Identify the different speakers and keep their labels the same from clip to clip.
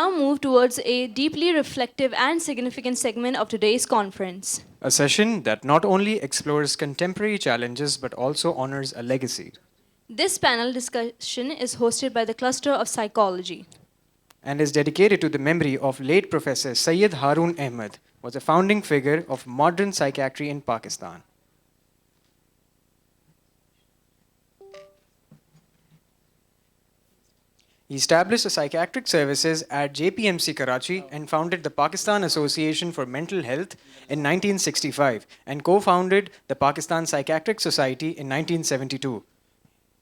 Speaker 1: now move towards a deeply reflective and significant segment of today's conference.
Speaker 2: A session that not only explores contemporary challenges but also honors a legacy.
Speaker 1: This panel discussion is hosted by the Cluster of Psychology
Speaker 2: and is dedicated to the memory of late Professor Syed Haroon Ahmed, was a founding figure of modern psychiatry in Pakistan. He established the psychiatric services at JPMC Karachi and founded the Pakistan Association for Mental Health in 1965 and co-founded the Pakistan Psychiatric Society in 1972.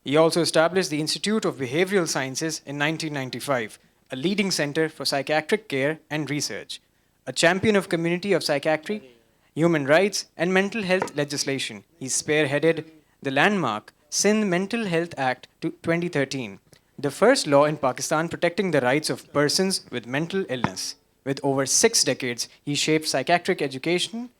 Speaker 2: He also established the Institute of Behavioral Sciences in 1995, a leading center for psychiatric care and research, a champion of community of psychiatry, human rights, and mental health legislation. He spearheaded the landmark Sindh Mental Health Act 2013, the first law in Pakistan protecting the rights of persons with mental illness. With over 6 decades, he shaped psychiatric education,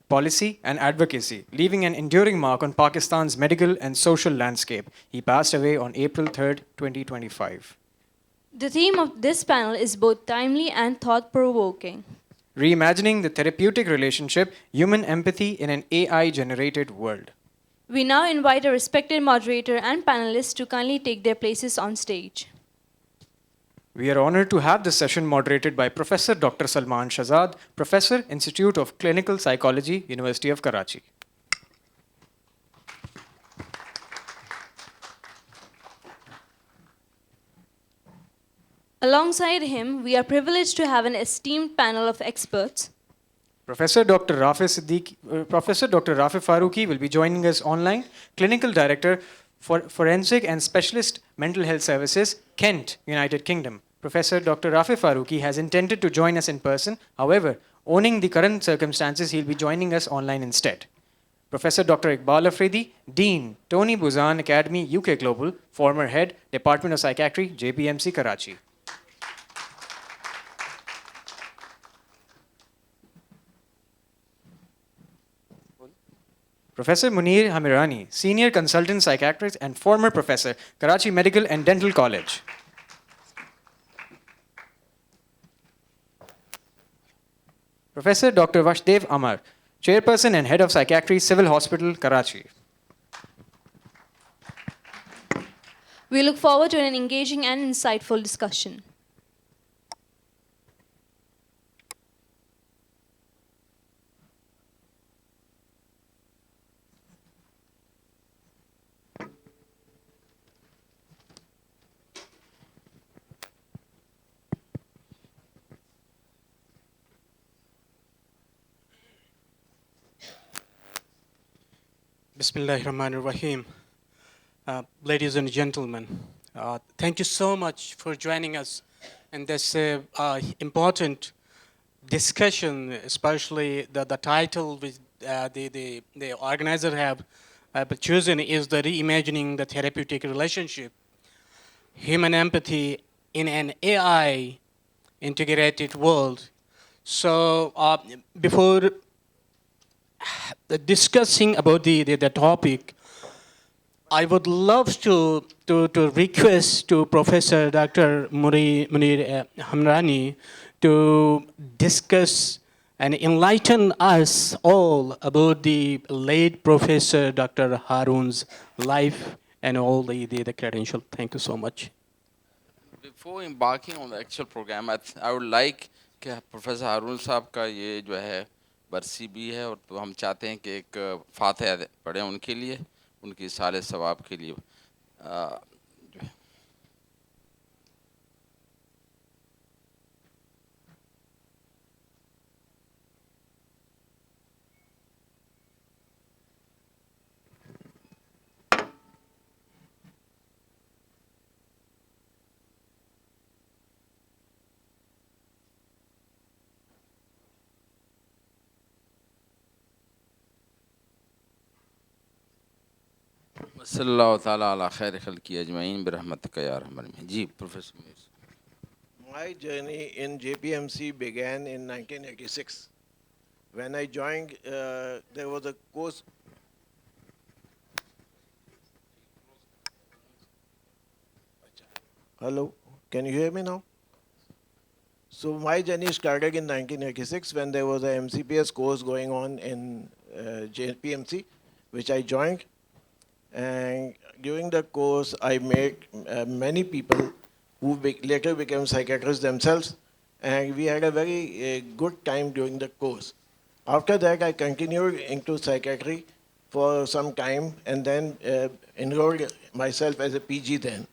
Speaker 2: policy, and advocacy, leaving an enduring mark on Pakistan's medical and social landscape. He passed away on April 3rd, 2025.
Speaker 1: The theme of this panel is both timely and thought-provoking.
Speaker 2: Reimagining the therapeutic relationship, human empathy in an AI-generated world.
Speaker 1: We now invite a respected moderator and panelists to kindly take their places on stage.
Speaker 2: We are honored to have this session moderated by Professor Dr. Salman Shahzad, Professor, Institute of Clinical Psychology, University of Karachi.
Speaker 1: Alongside him, we are privileged to have an esteemed panel of experts.
Speaker 2: Professor Dr. Rafi Farooqi will be joining us online, Clinical Director for Forensic and Specialist Mental Health Services, Kent, United Kingdom. Professor Dr. Rafi Farooqi has intended to join us in person. However, owning the current circumstances, he'll be joining us online instead. Professor Dr. Iqbal Afridi, Dean, Tony Buzan Academy, UK Global, former Head, Department of Psychiatry, JPMC Karachi. Professor Munir Hamirani, Senior Consultant Psychiatrist and former Professor, Karachi Medical and Dental College. Professor Dr. Vashdev Amar, Chairperson and Head of Psychiatry, Civil Hospital, Karachi.
Speaker 1: We look forward to an engaging and insightful discussion.
Speaker 3: Bismillahirrahmanirrahim. Ladies and gentlemen, thank you so much for joining us in this important discussion, especially the title which the organizer have chosen is the Reimagining the Therapeutic Relationship, Human Empathy in an AI Integrated World. So before discussing about the topic, I would love to request to Professor Dr. Munir Hamrani to discuss and enlighten us all about the late Professor Dr. Haroon's life and all the credentials. Thank you so much.
Speaker 4: Before embarking on the actual program, I would like کہ professor Haroon صاحب کا یہ جو ہے برسی بھی ہے، اور تو ہم چاہتے ہیں کہ ایک فاتحہ پڑھیں ان کے لیے، ان کی سال ثواب کے لیے. صلی اللہ تعالیٰ علی خیر خلقی اجمعین برحمتک یا ارحم الراحمین. جی professor Mir.
Speaker 5: My journey in JPMC began in 1986. When I joined, there was a course. Hello, can you hear me now? So my journey started in 1986 when there was a MCPS course going on in JPMC, which I joined. And during the course, I met many people who later became psychiatrists themselves. And we had a very good time during the course. After that, I continued into psychiatry for some time and then enrolled myself as a PG then.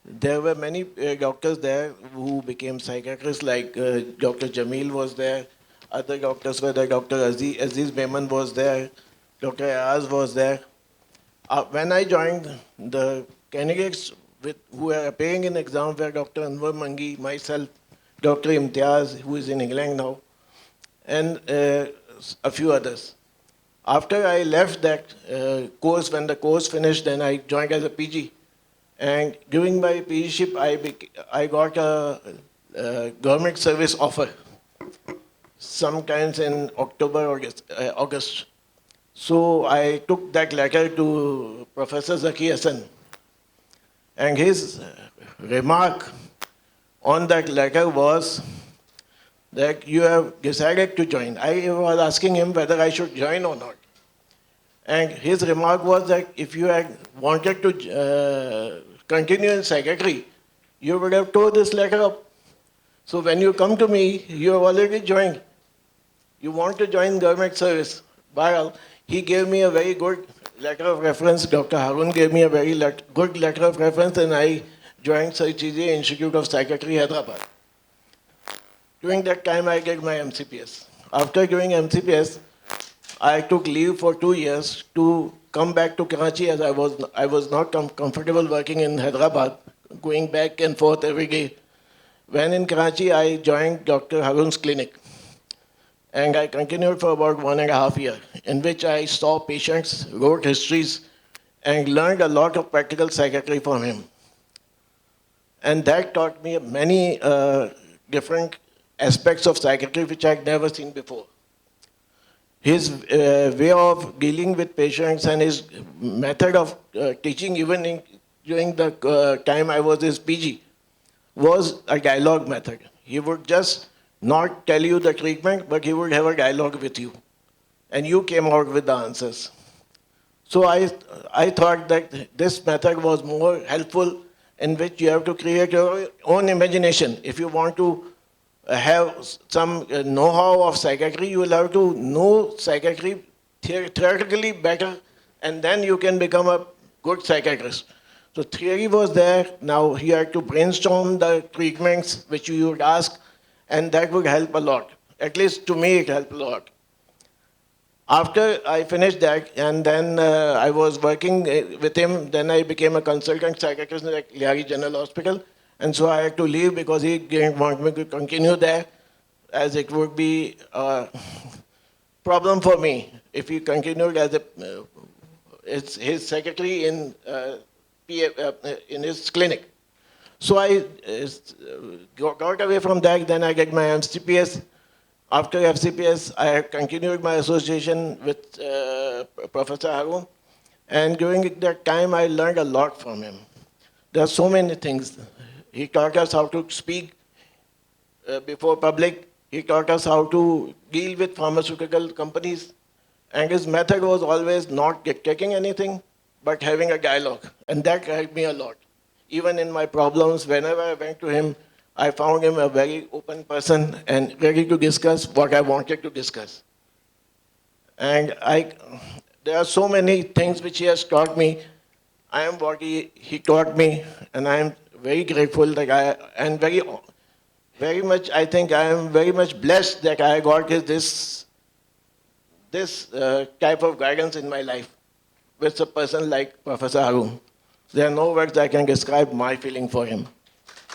Speaker 5: There were many doctors there who became psychiatrists, like Dr. Jamil was there. Other doctors were there. Dr. Aziz Mehman was there. Dr. Ayaz was there. When I joined, the candidates who were appearing in exam were Dr. Anwar Mangi, myself, Dr. Imtiaz, who is in England now, and a few others. After I left that course, when the course finished, then I joined as a PG. And during my PGship, I got a government service offer, sometimes in October or August. So I took that letter to Professor Zaki Hassan. And his remark on that letter was that you have decided to join. I was asking him whether I should join or not. And his remark was that if you had wanted to continue in psychiatry, you would have tore this letter up. So when you come to me, you have already joined. You want to join government service. Bahral, he gave me a very good letter of reference. Dr. Harun gave me a very good letter of reference, and I joined Sir Chizia Institute of Psychiatry, Hyderabad. During that time, I did my MCPS. After doing MCPS, I took leave for 2 years to come back to Karachi, as I was not comfortable working in Hyderabad, going back and forth every day. When in Karachi, I joined Dr. Harun's clinic. And I continued for about 1.5 years, in which I saw patients, wrote histories, and learned a lot of practical psychiatry from him. And that taught me many different aspects of psychiatry which I had never seen before. His way of dealing with patients and his method of teaching, even during the time I was his PG, was a dialogue method. He would just not tell you the treatment, but he would have a dialogue with you. And you came out with the answers. So I thought that this method was more helpful, in which you have to create your own imagination. If you want to have some know-how of psychiatry, you will have to know psychiatry theoretically better, and then you can become a good psychiatrist. So theory was there. Now he had to brainstorm the treatments which you would ask, and that would help a lot. At least to me, it helped a lot. After I finished that, and then I was working with him, then I became a consultant psychiatrist at Lyari General Hospital. And so I had to leave because he didn't want me to continue there, as it would be a problem for me if he continued as his secretary in his clinic. So I got away from that. Then I got my MCPS. After FCPS, I continued my association with Professor Harun. And during that time, I learned a lot from him. There are so many things. He taught us how to speak before public. He taught us how to deal with pharmaceutical companies. And his method was always not taking anything, but having a dialogue. And that helped me a lot. Even in my problems, whenever I went to him, I found him a very open person and ready to discuss what I wanted to discuss. And there are so many things which he has taught me. I am what he taught me, and I am very grateful that I am very much, I think I am very much blessed that I got this type of guidance in my life with a person like Professor Harun. There are no words that can describe my feeling for him.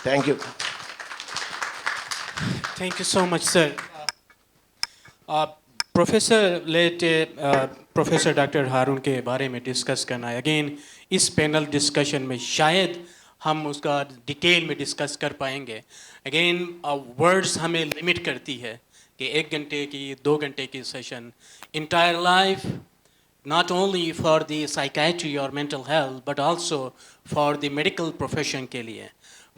Speaker 5: Thank you.
Speaker 3: Thank you so much, sir. Professor doctor Haroon के बारे में discuss करना है. Again इस panel discussion में शायद हम उसका डिटेल में डिस्कस कर पाएंगे. अगेन वर्ड्स हमें लिमिट करती है कि 1 घंटे की 2 घंटे की session. Entire life not only for the psychiatry or mental health but also for the medical profession के लिए.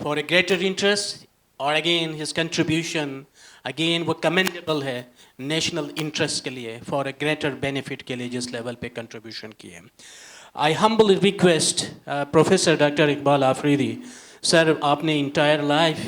Speaker 3: For a greater interest और अगेन हिज कंट्रीब्यूशन अगेन वो कमेंडेबल है नेशनल इंटरेस्ट के लिए फॉर अ ग्रेटर बेनिफिट के लिए जिस लेवल पे कंट्रीब्यूशन किए. I humbly request professor doctor Iqbal Afridi sir, आपने इंटायर लाइफ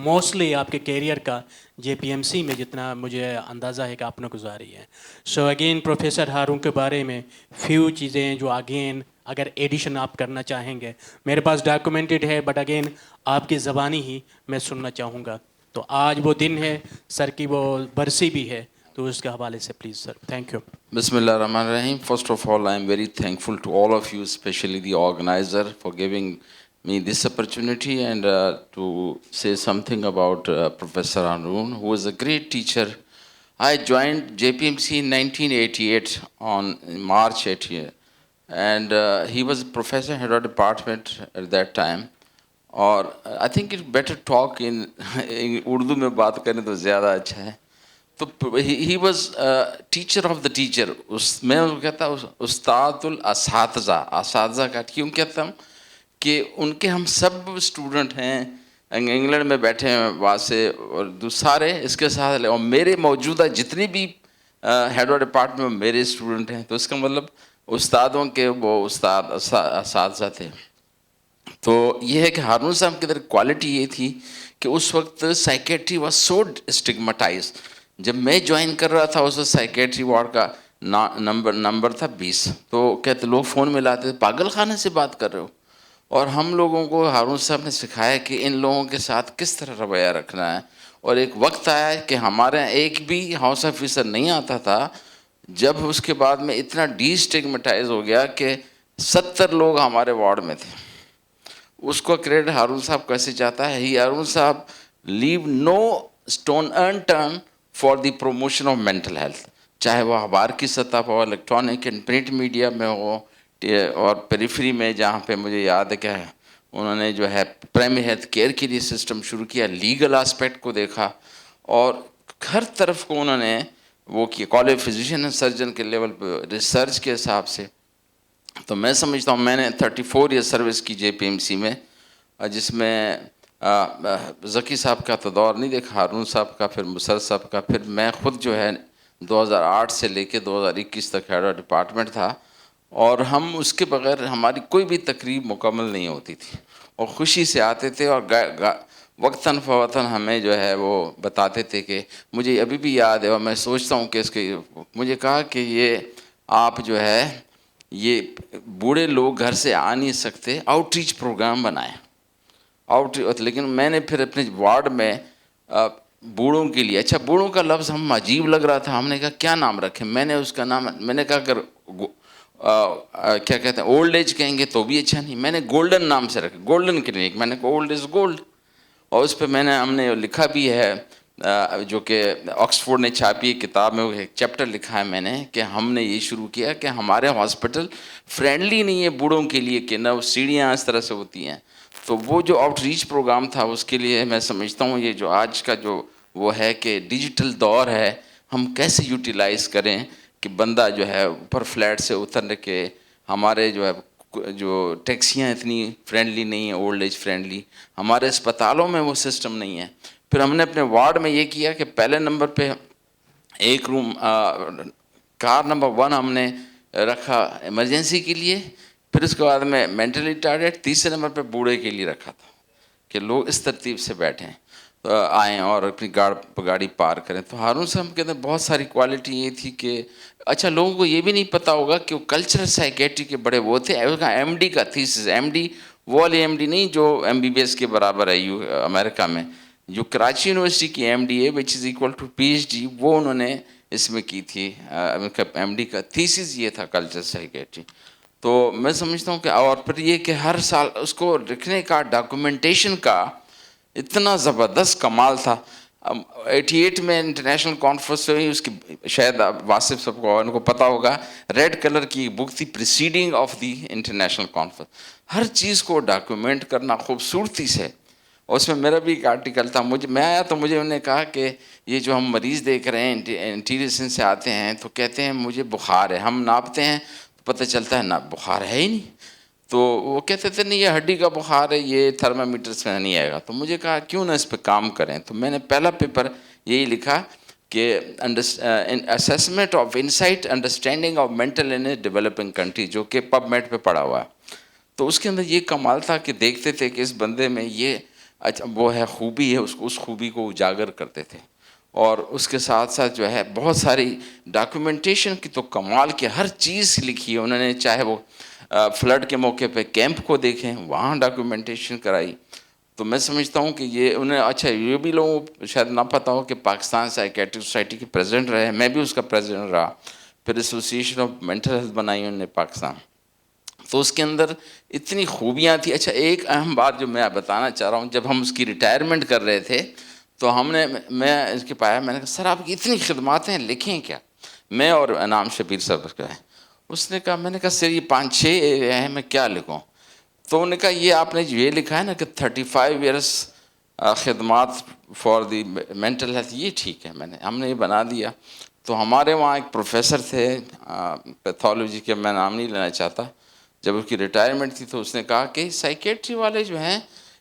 Speaker 3: मोस्टली आपके कैरियर का JPMC में जितना मुझे अंदाज़ा है कि आपने गुजारी है. सो अगेन प्रोफेसर हारून के बारे में फ्यू चीज़ें जो अगेन अगर एडिशन आप करना चाहेंगे, मेरे पास डॉक्यूमेंटेड है बट अगेन आपकी ज़बानी ही मैं सुनना चाहूँगा. तो आज वो दिन है, सर की वो बरसी भी है, तो उसके हवाले से please sir. Thank you.
Speaker 4: Bismillahirrahmanirrahim. First of all, I am very thankful to all of you, especially the organizer, for giving me this opportunity and to say something about Professor Haroon, who was a great teacher. I joined JPMC in 1988 on March 8th, and he was professor head of department at that time. और I think it's better talk in Urdu में बात करें तो ज़्यादा अच्छा है. तो he was teacher of the teacher. मैं उसको कहता हूँ उस्तादुल असातिज़ा. असातिज़ा का क्यों कहता हूँ कि उनके हम सब स्टूडेंट हैं, इंग्लैंड में बैठे हैं वहाँ से और सारे इसके साथ, और मेरे मौजूदा जितनी भी हेड ऑफ डिपार्टमेंट में मेरे स्टूडेंट हैं, तो इसका मतलब उस्तादों के वो उस्ताद असातिज़ा थे. तो ये है कि हारून साहब की तरह क्वालिटी ये थी कि उस वक्त साइकेट्री वॉज सो स्टिग्मेटाइज. जब मैं ज्वाइन कर रहा था उस साइकेट्री वार्ड का नंबर था 20. तो कहते लोग फ़ोन में लाते थे पागल खाने से बात कर रहे हो. और हम लोगों को हारून साहब ने सिखाया कि इन लोगों के साथ किस तरह रवैया रखना है. और एक वक्त आया कि हमारे यहाँ एक भी हाउस ऑफिसर नहीं आता था, जब उसके बाद में इतना डिस्टिग्मेटाइज हो गया कि 70 लोग हमारे वार्ड में थे. उसको क्रेडिट हारून साहब कैसे जाता है. ही हारून साहब leave no stone unturned for the promotion of mental health, चाहे वो अखबार की सतह पर हो, इलेक्ट्रॉनिक एंड प्रिंट मीडिया में हो, और पेरिफेरी में जहाँ पे मुझे याद है क्या है उन्होंने जो है प्राइमरी हेल्थ केयर के लिए सिस्टम शुरू किया, लीगल एस्पेक्ट को देखा और हर तरफ को उन्होंने वो किया. कॉलेज फिजिशियन एंड सर्जन के लेवल पर रिसर्च के हिसाब से. तो मैं समझता हूँ मैंने 34 ईयर सर्विस की JPMC में, जिसमें ज़की साहब का तो दौर नहीं देखा, हारून साहब का, फिर मुसर साहब का, फिर मैं ख़ुद जो है 2008 से लेके 2021 तक हेड ऑफ डिपार्टमेंट था. और हम उसके बगैर हमारी कोई भी तकरीब मुकम्मल नहीं होती थी और ख़ुशी से आते थे और वक्तन फ़वक्तन हमें जो है वो बताते थे कि मुझे अभी भी याद है और मैं सोचता हूँ कि इसके मुझे कहा कि ये आप जो है ये बूढ़े लोग घर से आ नहीं सकते, आउटरीच प्रोग्राम बनाए आउटरीच. लेकिन मैंने फिर अपने वार्ड में बूढ़ों के लिए, अच्छा बूढ़ों का लफ्ज़ हम अजीब लग रहा था, हमने कहा क्या नाम रखें. मैंने उसका नाम मैंने कहा अगर क्या कहते हैं ओल्ड एज कहेंगे तो भी अच्छा नहीं, मैंने गोल्डन नाम से रखा, गोल्डन क्लिनिक. मैंने कहा ओल्ड इज़ गोल्ड. और उस पर हमने लिखा भी है जो कि ऑक्सफोर्ड ने छापी किताब में, वो एक चैप्टर लिखा है मैंने कि हमने ये शुरू किया कि हमारे हॉस्पिटल फ्रेंडली नहीं है बूढ़ों के लिए कि न सीढ़ियाँ इस तरह से होती हैं. तो वो जो आउटरीच प्रोग्राम था उसके लिए मैं समझता हूँ ये जो आज का जो वो है कि डिजिटल दौर है, हम कैसे यूटिलाइज़ करें कि बंदा जो है ऊपर फ्लैट से उतर के, हमारे जो है जो टैक्सियाँ इतनी फ्रेंडली नहीं है, ओल्ड एज फ्रेंडली, हमारे अस्पतालों में वो सिस्टम नहीं है. फिर हमने अपने वार्ड में ये किया कि पहले नंबर पे एक रूम कार नंबर 1 हमने रखा इमरजेंसी के लिए, फिर उसके बाद में मेंटली रिटार्डेड, तीसरे नंबर पे बूढ़े के लिए रखा था कि लोग इस तरतीब से बैठें आएँ और अपनी गाड़ी पार करें. तो हारून साहब के अंदर बहुत सारी क्वालिटी ये थी कि अच्छा लोगों को ये भी नहीं पता होगा कि वो कल्चरल साइकेट्री के बड़े वो थे. उसका MD का थीसिस, MD वो वाली MD नहीं जो MBBS के बराबर है अमेरिका में, जो कराची यूनिवर्सिटी की MD है which is equal to PhD, वो उन्होंने इसमें की थी. MD का थीसिस ये था कल्चरल साइकेट्री. तो मैं समझता हूँ कि और फिर ये कि हर साल उसको लिखने का डॉक्यूमेंटेशन का इतना ज़बरदस्त कमाल था. 88 में इंटरनेशनल कॉन्फ्रेंस हुई, उसकी शायद वासिफ सबको उनको पता होगा, रेड कलर की बुक थी proceeding of the international conference. हर चीज़ को डॉक्यूमेंट करना खूबसूरती से. और उसमें मेरा भी एक आर्टिकल था. मैं आया तो मुझे उन्होंने कहा कि ये जो हम मरीज़ देख रहे हैं इंटीरियर से आते हैं तो कहते हैं मुझे बुखार है, हम नापते हैं तो पता चलता है ना बुखार है ही नहीं. تو وہ کہتے تھے نہیں یہ ہڈی کا بخار ہے، یہ تھرمامیٹر سے نہیں آئے گا. تو مجھے کہا کیوں نہ اس پہ کام کریں. تو میں نے پہلا پیپر یہی لکھا کہ assessment of insight understanding of mental in a developing country, جو کہ پب میٹ پہ پڑھا ہوا ہے. تو اس کے اندر یہ کمال تھا کہ دیکھتے تھے کہ اس بندے میں یہ اچھا وہ ہے خوبی ہے، اس خوبی کو اجاگر کرتے تھے. اور اس کے ساتھ ساتھ جو ہے بہت ساری ڈاکیومنٹیشن کی تو کمال کی ہر چیز لکھی ہے انہوں نے، چاہے وہ فلڈ کے موقع پہ کیمپ کو دیکھیں وہاں ڈاکیومنٹیشن کرائی. تو میں سمجھتا ہوں کہ یہ انہیں اچھا یہ بھی لوگوں کو شاید نہ پتہ ہو کہ پاکستان سائیکیٹرک سوسائٹی کے پریزیڈنٹ رہے، میں بھی اس کا پریزیڈنٹ رہا. پھر ایسوسیشن آف مینٹل ہیلتھ بنائی انہوں نے پاکستان. تو اس کے اندر اتنی خوبیاں تھیں. اچھا ایک اہم بات جو میں بتانا چاہ رہا ہوں، جب ہم اس کی ریٹائرمنٹ کر رہے تھے تو میں اس کے پایا، میں نے کہا سر آپ کی اتنی خدمات ہیں لکھیں کیا. میں اور انعام شبیر صاحب کا ہے. اس نے کہا، میں نے کہا سر یہ 5-6 ہیں میں کیا لکھوں. تو انہوں نے کہا یہ آپ نے جو یہ لکھا ہے نا کہ 35 ایئرس خدمات فار دی مینٹل ہیلتھ، یہ ٹھیک ہے. ہم نے یہ بنا دیا. تو ہمارے وہاں ایک پروفیسر تھے پیتھولوجی کے، میں نام نہیں لینا چاہتا، جب اس کی ریٹائرمنٹ تھی تو اس نے کہا کہ سائیکیٹری والے جو ہیں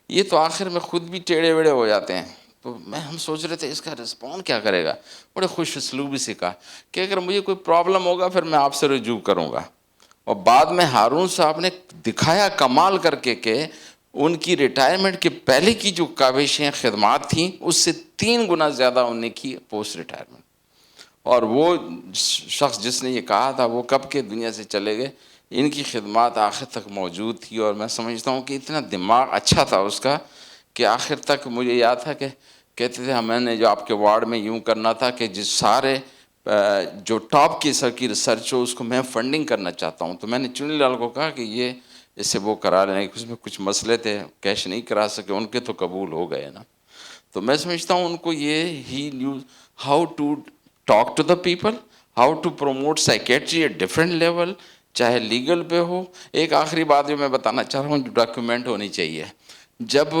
Speaker 4: یہ تو آخر میں خود بھی ٹیڑے ویڑے ہو جاتے ہیں. تو ہم سوچ رہے تھے اس کا رسپونڈ کیا کرے گا. بڑے خوش اسلوبی سے کہا کہ اگر مجھے کوئی پرابلم ہوگا پھر میں آپ سے رجوع کروں گا. اور بعد میں ہارون صاحب نے دکھایا کمال کر کے کہ ان کی ریٹائرمنٹ کے پہلے کی جو کاوشیں خدمات تھیں اس سے 3 گنا زیادہ انہوں نے کی پوسٹ ریٹائرمنٹ. اور وہ شخص جس نے یہ کہا تھا وہ کب کے دنیا سے چلے گئے. ان کی خدمات آخر تک موجود تھی. اور میں سمجھتا ہوں کہ اتنا دماغ اچھا تھا اس کا کہ آخر تک مجھے یاد تھا کہ کہتے تھے ہمیں نے جو آپ کے وارڈ میں یوں کرنا تھا کہ جس سارے جو ٹاپ کی سر کی ریسرچ ہو اس کو میں فنڈنگ کرنا چاہتا ہوں. تو میں نے چنی لال کو کہا کہ یہ اس سے وہ کرا لینا، اس میں کچھ مسئلے تھے کیش نہیں کرا سکے، ان کے تو قبول ہو گئے نا. تو میں سمجھتا ہوں ان کو یہ ہی news how to talk to the people, how to promote psychiatry at different level, چاہے لیگل پہ ہو. ایک آخری بات جو میں بتانا چاہ رہا ہوں جو ڈاکیومنٹ ہونی چاہیے، جب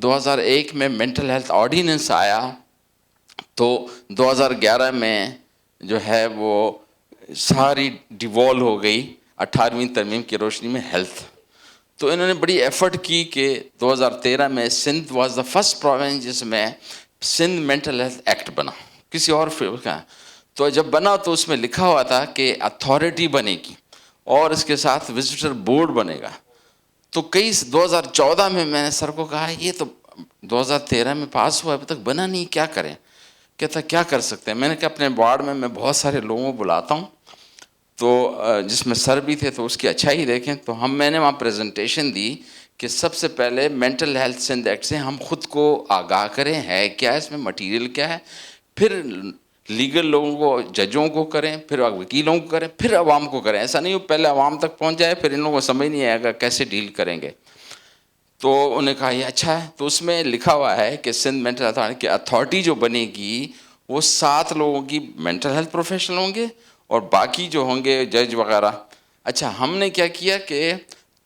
Speaker 4: 2001 میں مینٹل ہیلتھ آرڈیننس آیا تو 2011 میں جو ہے وہ ساری ڈیوالو ہو گئی 18ویں ترمیم کی روشنی میں ہیلتھ. تو انہوں نے بڑی ایفرٹ کی کہ 2013 میں Sindh was the first province جس میں سندھ مینٹل ہیلتھ ایکٹ بنا، کسی اور کا. تو جب بنا تو اس میں لکھا ہوا تھا کہ اتھارٹی بنے گی اور اس کے ساتھ وزٹر بورڈ بنے گا. تو 2014 میں نے سر کو کہا یہ تو 2013 میں پاس ہوا ابھی تک بنا نہیں، کیا کریں. کہتا کیا کر سکتے ہیں. میں نے کہا اپنے وارڈ میں بہت سارے لوگوں کو بلاتا ہوں تو جس میں سر بھی تھے تو اس کی اچھائی دیکھیں. تو میں نے وہاں پریزنٹیشن دی کہ سب سے پہلے مینٹل ہیلتھ سندھ ایکٹ سے ہم خود کو آگاہ کریں ہے کیا ہے اس میں مٹیریل کیا ہے، پھر لیگل لوگوں کو ججوں کو کریں، پھر وکیلوں کو کریں، پھر عوام کو کریں. ایسا نہیں ہو پہلے عوام تک پہنچ جائے پھر ان لوگوں کو سمجھ نہیں آئے گا کیسے ڈیل کریں گے. تو انہوں نے کہا یہ اچھا ہے. تو اس میں لکھا ہوا ہے کہ سندھ مینٹل ہیلتھ کی اتھارٹی جو بنے گی وہ 7 لوگوں کی مینٹل ہیلتھ پروفیشنل ہوں گے اور باقی جو ہوں گے جج وغیرہ. اچھا ہم نے کیا کیا کہ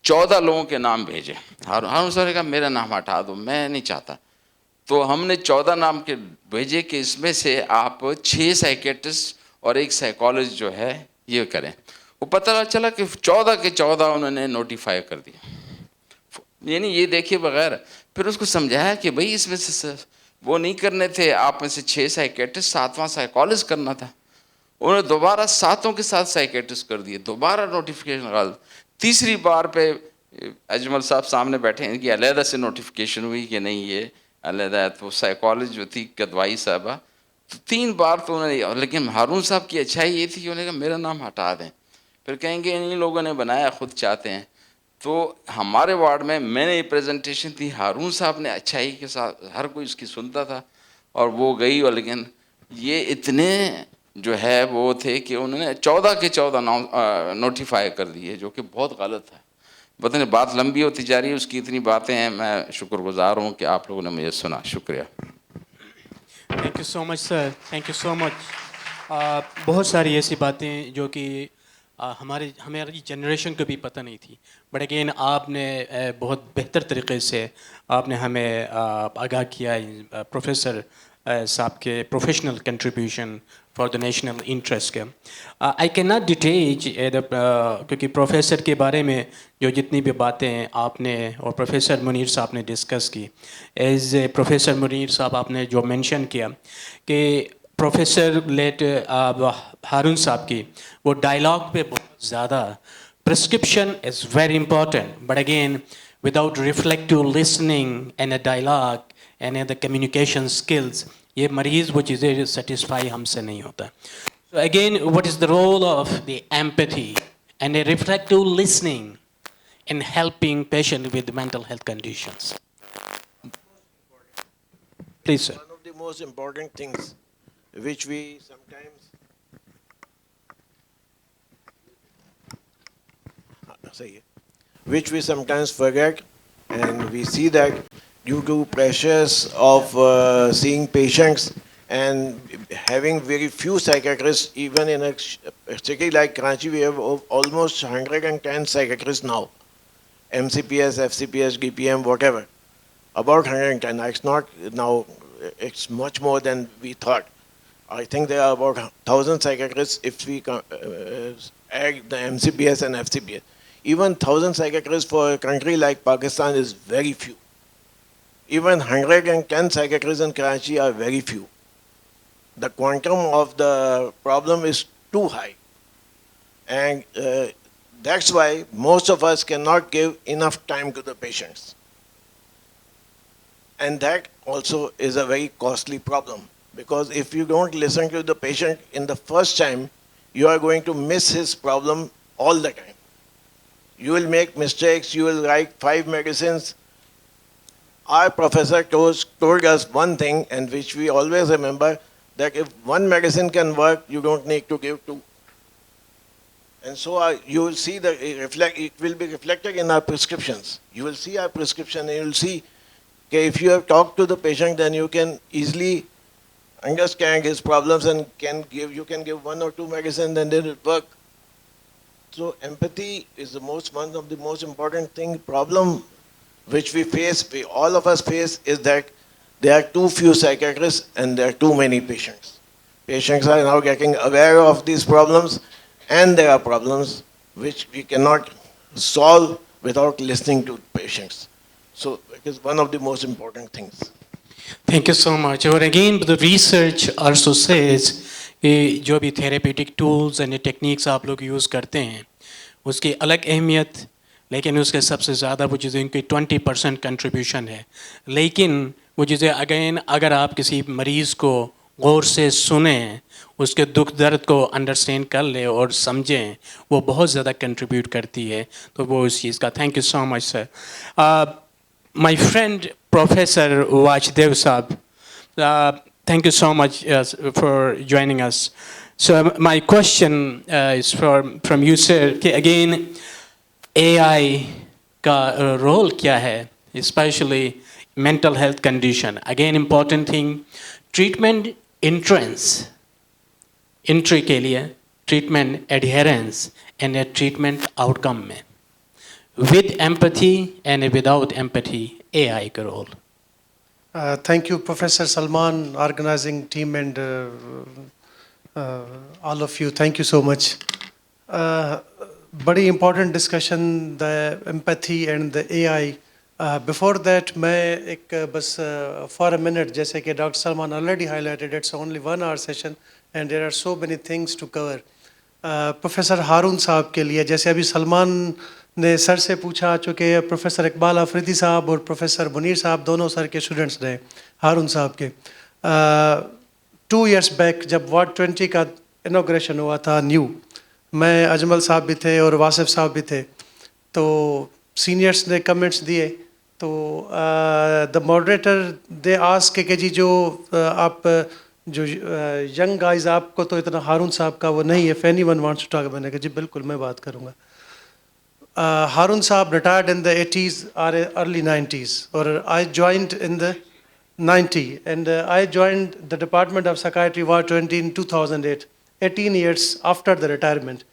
Speaker 4: 14 لوگوں کے نام بھیجے. ہارون صاحب نے کہا میرا نام ہٹا دو، میں نہیں چاہتا. تو ہم نے 14 نام کے بھیجے کہ اس میں سے آپ 6 سائیکیٹرسٹ اور 1 سائیکالوجسٹ جو ہے یہ کریں. وہ پتہ چلا کہ 14 کے 14 انہوں نے نوٹیفائی کر دیا. یعنی یہ دیکھیے بغیر پھر اس کو سمجھایا کہ بھائی اس میں سے وہ نہیں کرنے تھے آپ میں سے 6 سائیکیٹرسٹ، 7واں سائیکالوجسٹ کرنا تھا. انہوں نے دوبارہ 7 کے ساتھ سائیکیٹرسٹ کر دیے، دوبارہ نوٹیفیکیشن غلط. تیسری بار پہ اجمل صاحب سامنے بیٹھے ہیں کہ علیحدہ سے نوٹیفیکیشن ہوئی کہ نہیں یہ علیحدہ ہے. تو سائیکالوجسٹ جو تھی کدوائی صاحبہ، تو 3 بار تو انہوں نے، لیکن ہارون صاحب کی اچھائی یہ تھی کہ انہوں نے کہا میرا نام ہٹا دیں، پھر کہیں گے انہیں لوگوں نے بنایا خود چاہتے ہیں. تو ہمارے وارڈ میں نے یہ پریزنٹیشن تھی، ہارون صاحب نے اچھائی کے ساتھ ہر کوئی اس کی سنتا تھا اور وہ گئی. اور لیکن یہ اتنے جو ہے وہ تھے کہ انہوں نے 14 کے 14 نوٹیفائی کر دیے، جو کہ بہت غلط ہے. پتہ نہیں بات لمبی ہوتی جا رہی ہے، اس کی اتنی باتیں ہیں. میں شکر گزار ہوں کہ آپ لوگوں نے مجھے سنا. شکریہ.
Speaker 3: Thank you so much sir, thank you so much. بہت ساری ایسی باتیں جو کہ ہماری جنریشن کو بھی پتہ نہیں تھی، بٹ اگین آپ نے بہت بہتر طریقے سے آپ نے ہمیں آگاہ کیا پروفیسر صاحب کے professional contribution for the national interest के I cannot detail क्योंकि प्रोफेसर के बारे में जो जितनी भी बातें आपने और प्रोफेसर मुनीर साहब ने डिस्कस की एज प्रोफेसर मुनीर साहब आपने जो मेंशन किया कि प्रोफेसर लेट हारून साहब की वो डायलॉग पे बहुत ज़्यादा prescription is very important but again without reflective listening and a dialogue and the communication skills ये मरीज वो चीज़ें satisfy हमसे नहीं होता. So again, what is the role of the empathy and a reflective listening in helping patient with mental health conditions? Please, sir.
Speaker 5: One of the most important things which we sometimes forget, and we see that due to pressures of seeing patients and having very few psychiatrists, even in a city like Karachi, we have almost 110 psychiatrists now, MCPS, FCPS, DPM, whatever, about 110. It's not now, it's much more than we thought. I think there are about 1,000 psychiatrists if we add the MCPS and FCPS. Even 1,000 psychiatrists for a country like Pakistan is very few. Even 110 psychiatrists in Karachi are very few. The quantum of the problem is too high. And that's why most of us cannot give enough time to the patients. And that also is a very costly problem. Because if you don't listen to the patient in the first time, you are going to miss his problem all the time. You will make mistakes, you will write 5 medicines. Our professor told us one thing, and which we always remember, that if one medicine can work, you don't need to give 2. And so you will see that it will be reflected in our prescriptions. You will see our prescription and you will see that if you have talked to the patient, then you can easily understand his problems and you can give 1 or 2 medicines and then it will work. So empathy is one of the most important problem which all of us face, is that there are too few psychiatrists and there are too many patients. Patients are now getting aware of these problems, and there are problems which we cannot solve without listening to patients. So it is one of the most important things.
Speaker 3: Thank you so much. And again, the research also says कि जो भी therapeutic tools and techniques आप लोग use करते हैं उसकी अलग अहमियत, लेकिन उसके सबसे ज़्यादा वो चीज़ें उनकी 20% कंट्रीब्यूशन है. लेकिन वो चीज़ें अगेन अगर आप किसी मरीज़ को गौर से सुनें, उसके दुख दर्द को अंडरस्टैंड कर ले और समझें, वो बहुत ज़्यादा कंट्रीब्यूट करती है. तो वो इस चीज़ का thank you so much sir. My friend professor Vasudev साहब, thank you so much for joining us. So my question is from you, sir. Again, AI का role क्या है, especially mental health condition? Again, important thing, treatment entrance, entry के लिए, treatment adherence and a treatment outcome में, with empathy and without empathy, AI का role.
Speaker 6: Thank you, Professor Salman, organizing team, and all of you. Thank you so much. Very important discussion, the empathy and the AI. Before that, for a minute, just like Dr. Salman already highlighted, it's only 1 hour session, and there are so many things to cover. Professor Harun साहब के लिए, जैसे अभी सलमान ने sir से पूछा, चूँकि professor Iqbal Afridi साहब और प्रोफेसर मुनीर साहब दोनों सर के स्टूडेंट्स रहे हारून साहब के. 2 years बैक जब वार्ड 20 का इनॉग्रेशन हुआ था न्यू, मैं अजमल साहब भी थे और वासिफ साहब भी थे, तो सीनियर्स ने कमेंट्स दिए. तो द मॉडरेटर दे आस्क कि जी जो आप जो यंग गाइज, आपको तो इतना हारून साहब का वो नहीं है, if anyone wants to talk. मैंने कहा जी बिल्कुल मैं बात करूँगा. Harun Saab retired in the 80s or early 90s, or I joined in the 90, and I joined the Department of Psychiatry Ward 20 in 2008, 18 years after the retirement.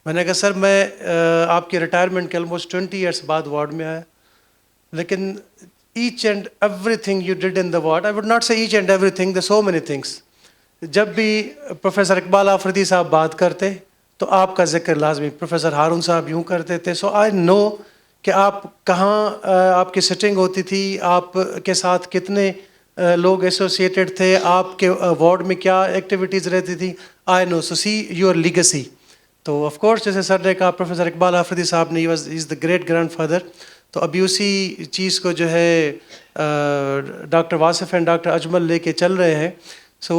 Speaker 6: मैंने कहा sir मैं आपके रिटायरमेंट के almost 20 years बाद ward में आया, लेकिन each and everything you did in the ward, I would not say each and everything, there's so many things. جب بھی پروفیسر اقبال آفریدی صاحب بات کرتے تو آپ کا ذکر لازمی، پروفیسر ہارون صاحب یوں کرتے تھے. سو آئی نو کہ آپ کہاں آپ کی سٹنگ ہوتی تھی، آپ کے ساتھ کتنے لوگ ایسوسیٹیڈ تھے، آپ کے وارڈ میں کیا ایکٹیویٹیز رہتی تھی. آئی نو. سو سی یور لیگسی. تو آف کورس جیسے سر نے کہا پروفیسر اقبال آفریدی صاحب نے از دا گریٹ گرینڈ فادر. تو ابھی اسی چیز کو جو ہے doctor Wasif and doctor Ajmal لے کے چل رہے ہیں. سو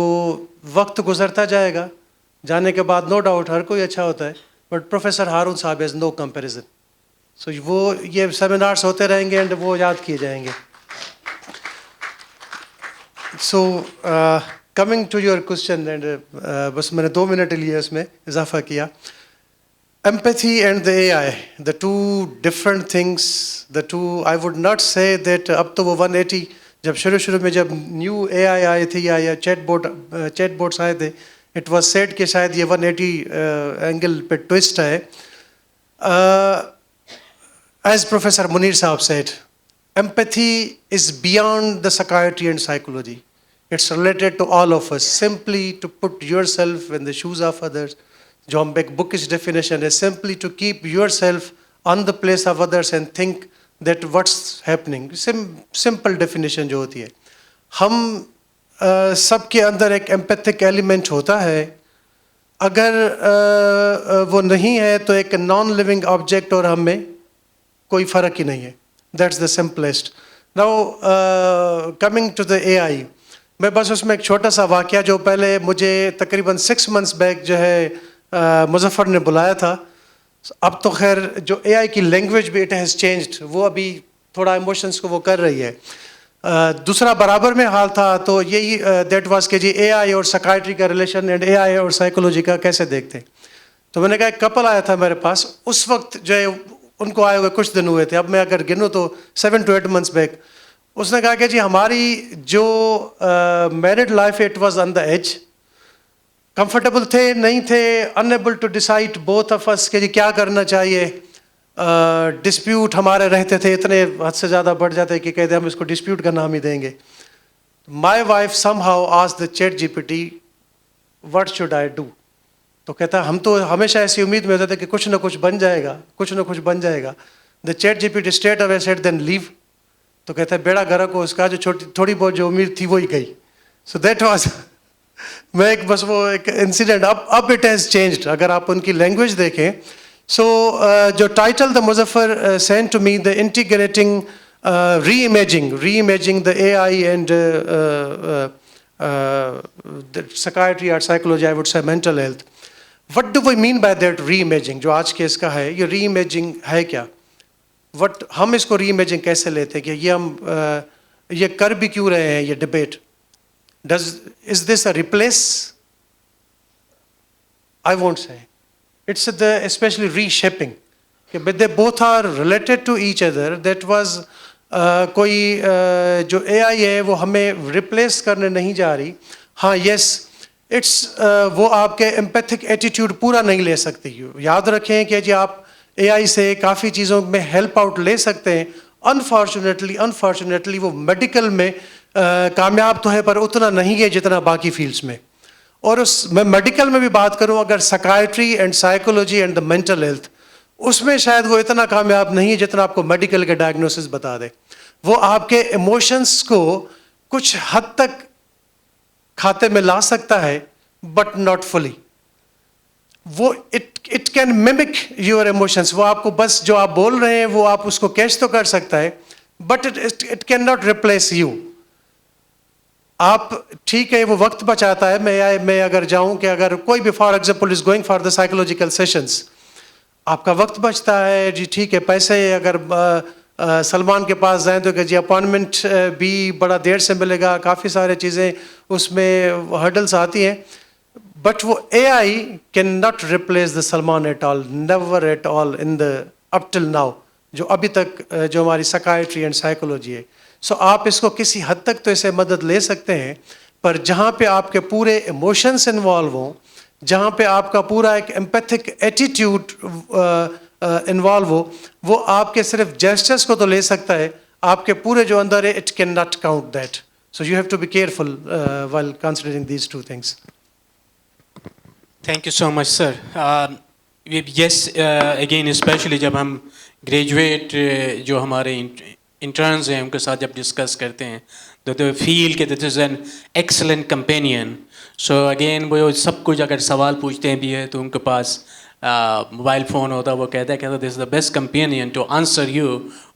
Speaker 6: وقت گزرتا جائے گا، جانے کے بعد نو ڈاؤٹ ہر کوئی اچھا ہوتا ہے، بٹ پروفیسر ہارون صاحب از نو کمپیریزن. سو وہ یہ سیمینارس ہوتے رہیں گے اینڈ وہ یاد کیے جائیں گے. So coming to your question and بس میں نے 2 منٹ لیے اس میں اضافہ کیا. Empathy and the AI, the two different things, the two, I would not say that اب تو وہ 180 جب شروع میں جب نیو اے آئی آئے تھے یا چیٹ بوٹس آئے تھے، اٹ واز سیڈ کہ شاید یہ 180 اینگل پہ ٹوسٹ ہے. ایز پروفیسر منیر صاحب sad, empathy is beyond the psychiatry and psychology. It's related to all of us. Simply to put yourself in the shoes of others. جو ہم ایک bookish definition ہے, simply to keep yourself on the place of others and think that what's happening. Simple definition جو ہوتی ہے. ہم سب کے اندر ایک empathic element ہوتا ہے. اگر وہ نہیں ہے تو ایک نان لیونگ آبجیکٹ اور ہم میں کوئی فرق ہی نہیں ہے. That's the simplest. Now coming to the AI, میں بس اس میں ایک چھوٹا سا واقعہ جو پہلے مجھے تقریباً 6 months بیک جو ہے مظفر نے بلایا تھا. اب تو خیر جو اے آئی کی لینگویج بھی اٹ ہیز چینجڈ, وہ ابھی تھوڑا ایموشنس کو وہ کر رہی ہے. دوسرا برابر میں حال تھا تو یہی دیٹ واز کہ جی اے آئی اور سائیکائٹری کا ریلیشن اینڈ اے آئی اور سائیکولوجی کا کیسے دیکھتے. تو میں نے کہا ایک کپل آیا تھا میرے پاس, اس وقت جو ہے ان کو آئے ہوئے کچھ دن ہوئے تھے, اب میں اگر گنوں تو 7 to 8 months بیک. اس نے کہا کہ جی ہماری جو married life it was on the edge, comfortable تھے نہیں تھے, unable to decide both of us کہ جی کیا کرنا چاہیے. ڈسپیوٹ ہمارے رہتے تھے اتنے حد سے زیادہ بڑھ جاتے کہ کہتے ہم اس کو ڈسپیوٹ کا نام ہی دیں گے. My wife somehow ask the ChatGPT what should I do. تو کہتا ہم تو ہمیشہ ایسی امید میں ہوتے تھے کہ کچھ نہ کچھ بن جائے گا, کچھ نہ کچھ بن جائے گا. The ChatGPT straight away said then leave. تو کہتا ہے بیڑا گھر کو اس کا جو تھوڑی بہت جو امید تھی وہی گئی. سو دیٹ واز میں ایک بس وہ ایک انسیڈنٹ. اب اٹ ہیز چینجڈ اگر آپ ان کی لینگویج دیکھیں. سو جو title the Muzaffar send to me, the integrating reimaging the A I and psychiatry اور psychology, I would say mental health. What do we mean by that reimaging جو آج کے اس کا ہے, یہ ری امیجنگ ہے کیا؟ وٹ ہم اس کو ری امیجنگ کیسے لیتے ہیں کہ یہ ہم یہ کر بھی کیوں رہے ہیں یہ debate. Is this a replace? I won't say. It's the especially reshaping. But they both are related to each other. That was کوئی جو اے آئی ہے وہ ہمیں ریپلیس کرنے نہیں جا رہی. ہاں یس اٹس وہ آپ کے ایمپیتھک ایٹیٹیوڈ پورا نہیں لے سکتی. یاد رکھیں کہ جی آپ اے آئی سے کافی چیزوں میں ہیلپ آؤٹ لے سکتے ہیں. انفارچونیٹلی وہ میڈیکل میں کامیاب تو ہے پر اتنا نہیں ہے جتنا باقی فیلڈس میں. اور اس میں میڈیکل میں بھی بات کروں اگر psychiatry and psychology and the mental health, اس میں شاید وہ اتنا کامیاب نہیں ہے جتنا آپ کو میڈیکل کے ڈائگنوسس بتا دے. وہ آپ کے ایموشنس کو کچھ حد تک کھاتے میں لا سکتا ہے بٹ ناٹ فلی. وہ it can mimic your emotions. وہ آپ کو بس جو آپ بول رہے ہیں وہ آپ اس کو کیچ تو کر سکتا ہے but it can not replace you. آپ ٹھیک ہے وہ وقت بچاتا ہے. میں اگر جاؤں کہ اگر کوئی بھی for example is going for the psychological sessions, آپ کا وقت بچتا ہے. جی ٹھیک ہے پیسے اگر سلمان کے پاس جائیں تو کہ جی اپوائنٹمنٹ بھی بڑا دیر سے ملے گا, کافی سارے چیزیں اس میں ہرڈلس آتی ہیں. بٹ وہ A I cannot replace the سلمان at all, never at all in the up till now جو ابھی تک جو ہماری سائیکائٹری اینڈ سائیکولوجی ہے. سو آپ اس کو کسی حد تک تو اسے مدد لے سکتے ہیں پر جہاں پہ آپ کے پورے ایموشنس انوالو ہوں, جہاں پہ آپ کا پورا ایک ایمپیتھک ایٹیٹیوڈ انوالو ہو, وہ آپ کے صرف جیسچرس کو تو لے سکتا ہے, آپ کے پورے جو اندر ہے it can not count that. So you have to be careful while considering these two things.
Speaker 3: Thank you so much, sir. Yes, again, especially जब हम graduate जो हमारे interns हैं उनके साथ जब discuss करते हैं तो they feel कि this is an excellent companion. So again वो सब कुछ अगर सवाल पूछते हैं भी है तो उनके पास मोबाइल फ़ोन होता है, वो कहता है this is the best companion to answer you.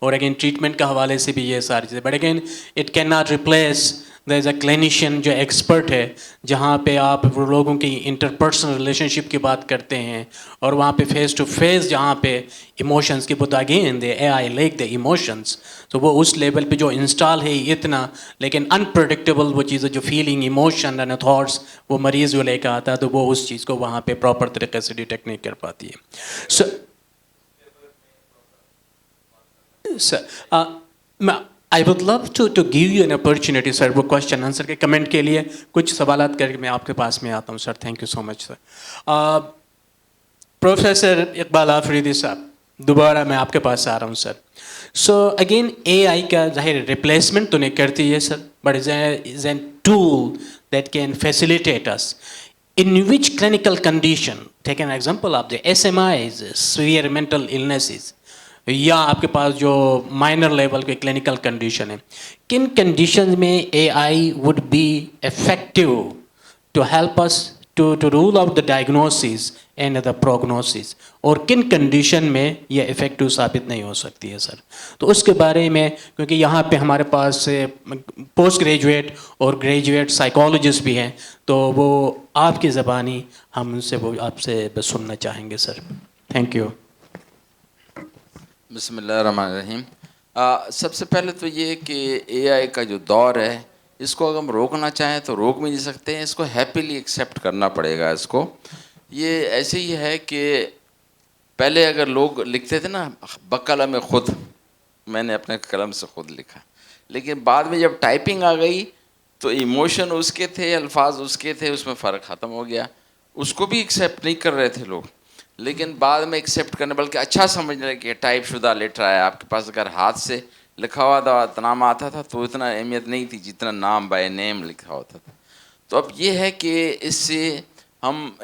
Speaker 3: और अगेन ट्रीटमेंट के हवाले से भी ये सारी चीज़ें, but again it can not replace there is a clinician जो एक्सपर्ट है, जहाँ पे आप वो लोगों की इंटरपर्सनल रिलेशनशिप की बात करते हैं और वहाँ पे फेस टू फेस जहाँ पे इमोशंस की बुत again they AI like the emotions, तो वो उस लेवल पे जो इंस्टॉल है इतना, लेकिन अनप्रडिक्टेबल वो चीज़ें जो फीलिंग इमोशन एंड थॉट्स वो मरीज़ जो लेकर आता है तो वो उस चीज़ को वहाँ पे प्रॉपर तरीके से डिटेक्ट नहीं कर पाती है. Sir I would love to give you an opportunity sir, वो क्वेश्चन आंसर के कमेंट के लिए कुछ सवालात करके मैं आपके पास में आता हूँ sir. Thank you so much sir. Professor Iqbal Afridi साहब, दोबारा मैं आपके पास आ रहा हूँ सर. सो अगेन AI का ज़ाहिर रिप्लेसमेंट तो नहीं करती है sir, but is an tool that can facilitate us. In which clinical condition, take an example of the SMIs, severe mental illnesses, या आपके पास जो माइनर लेवल के क्लिनिकल कंडीशन है, किन कंडीशन में AI would be effective to help us to rule out the diagnosis and the prognosis, और किन condition में ये इफ़ेक्टिव साबित नहीं हो सकती है सर. तो उसके बारे में, क्योंकि यहाँ पे हमारे पास पोस्ट ग्रेजुएट और ग्रेजुएट साइकोलॉजिस्ट भी हैं, तो वो आपकी ज़बानी हम उनसे वो आपसे बस सुनना चाहेंगे सर. Thank you.
Speaker 4: बिस्मिल्लाहिर्रहमानिर्रहीम. सबसे पहले तो ये कि AI का जो दौर है इसको अगर हम रोकना चाहें तो रोक भी नहीं सकते हैं, इसको हैप्पीली एक्सेप्ट करना पड़ेगा. इसको ये ऐसे ही है कि पहले अगर लोग लिखते थे ना बकलम ख़ुद, मैंने अपने कलम से ख़ुद लिखा, लेकिन बाद में जब टाइपिंग आ गई तो इमोशन उसके थे, अल्फाज उसके थे, उसमें फ़र्क ख़त्म हो गया. उसको भी एक्सेप्ट नहीं कर रहे थे लोग, लेकिन बाद में एक्सेप्ट करने बल्कि अच्छा समझने लगे कि टाइप शुदा लेटर आया. आपके पास अगर हाथ से लिखा हुआ नाम आता था तो इतना अहमियत नहीं थी जितना नाम बाय नेम लिखा होता था. तो अब ये है कि इससे हम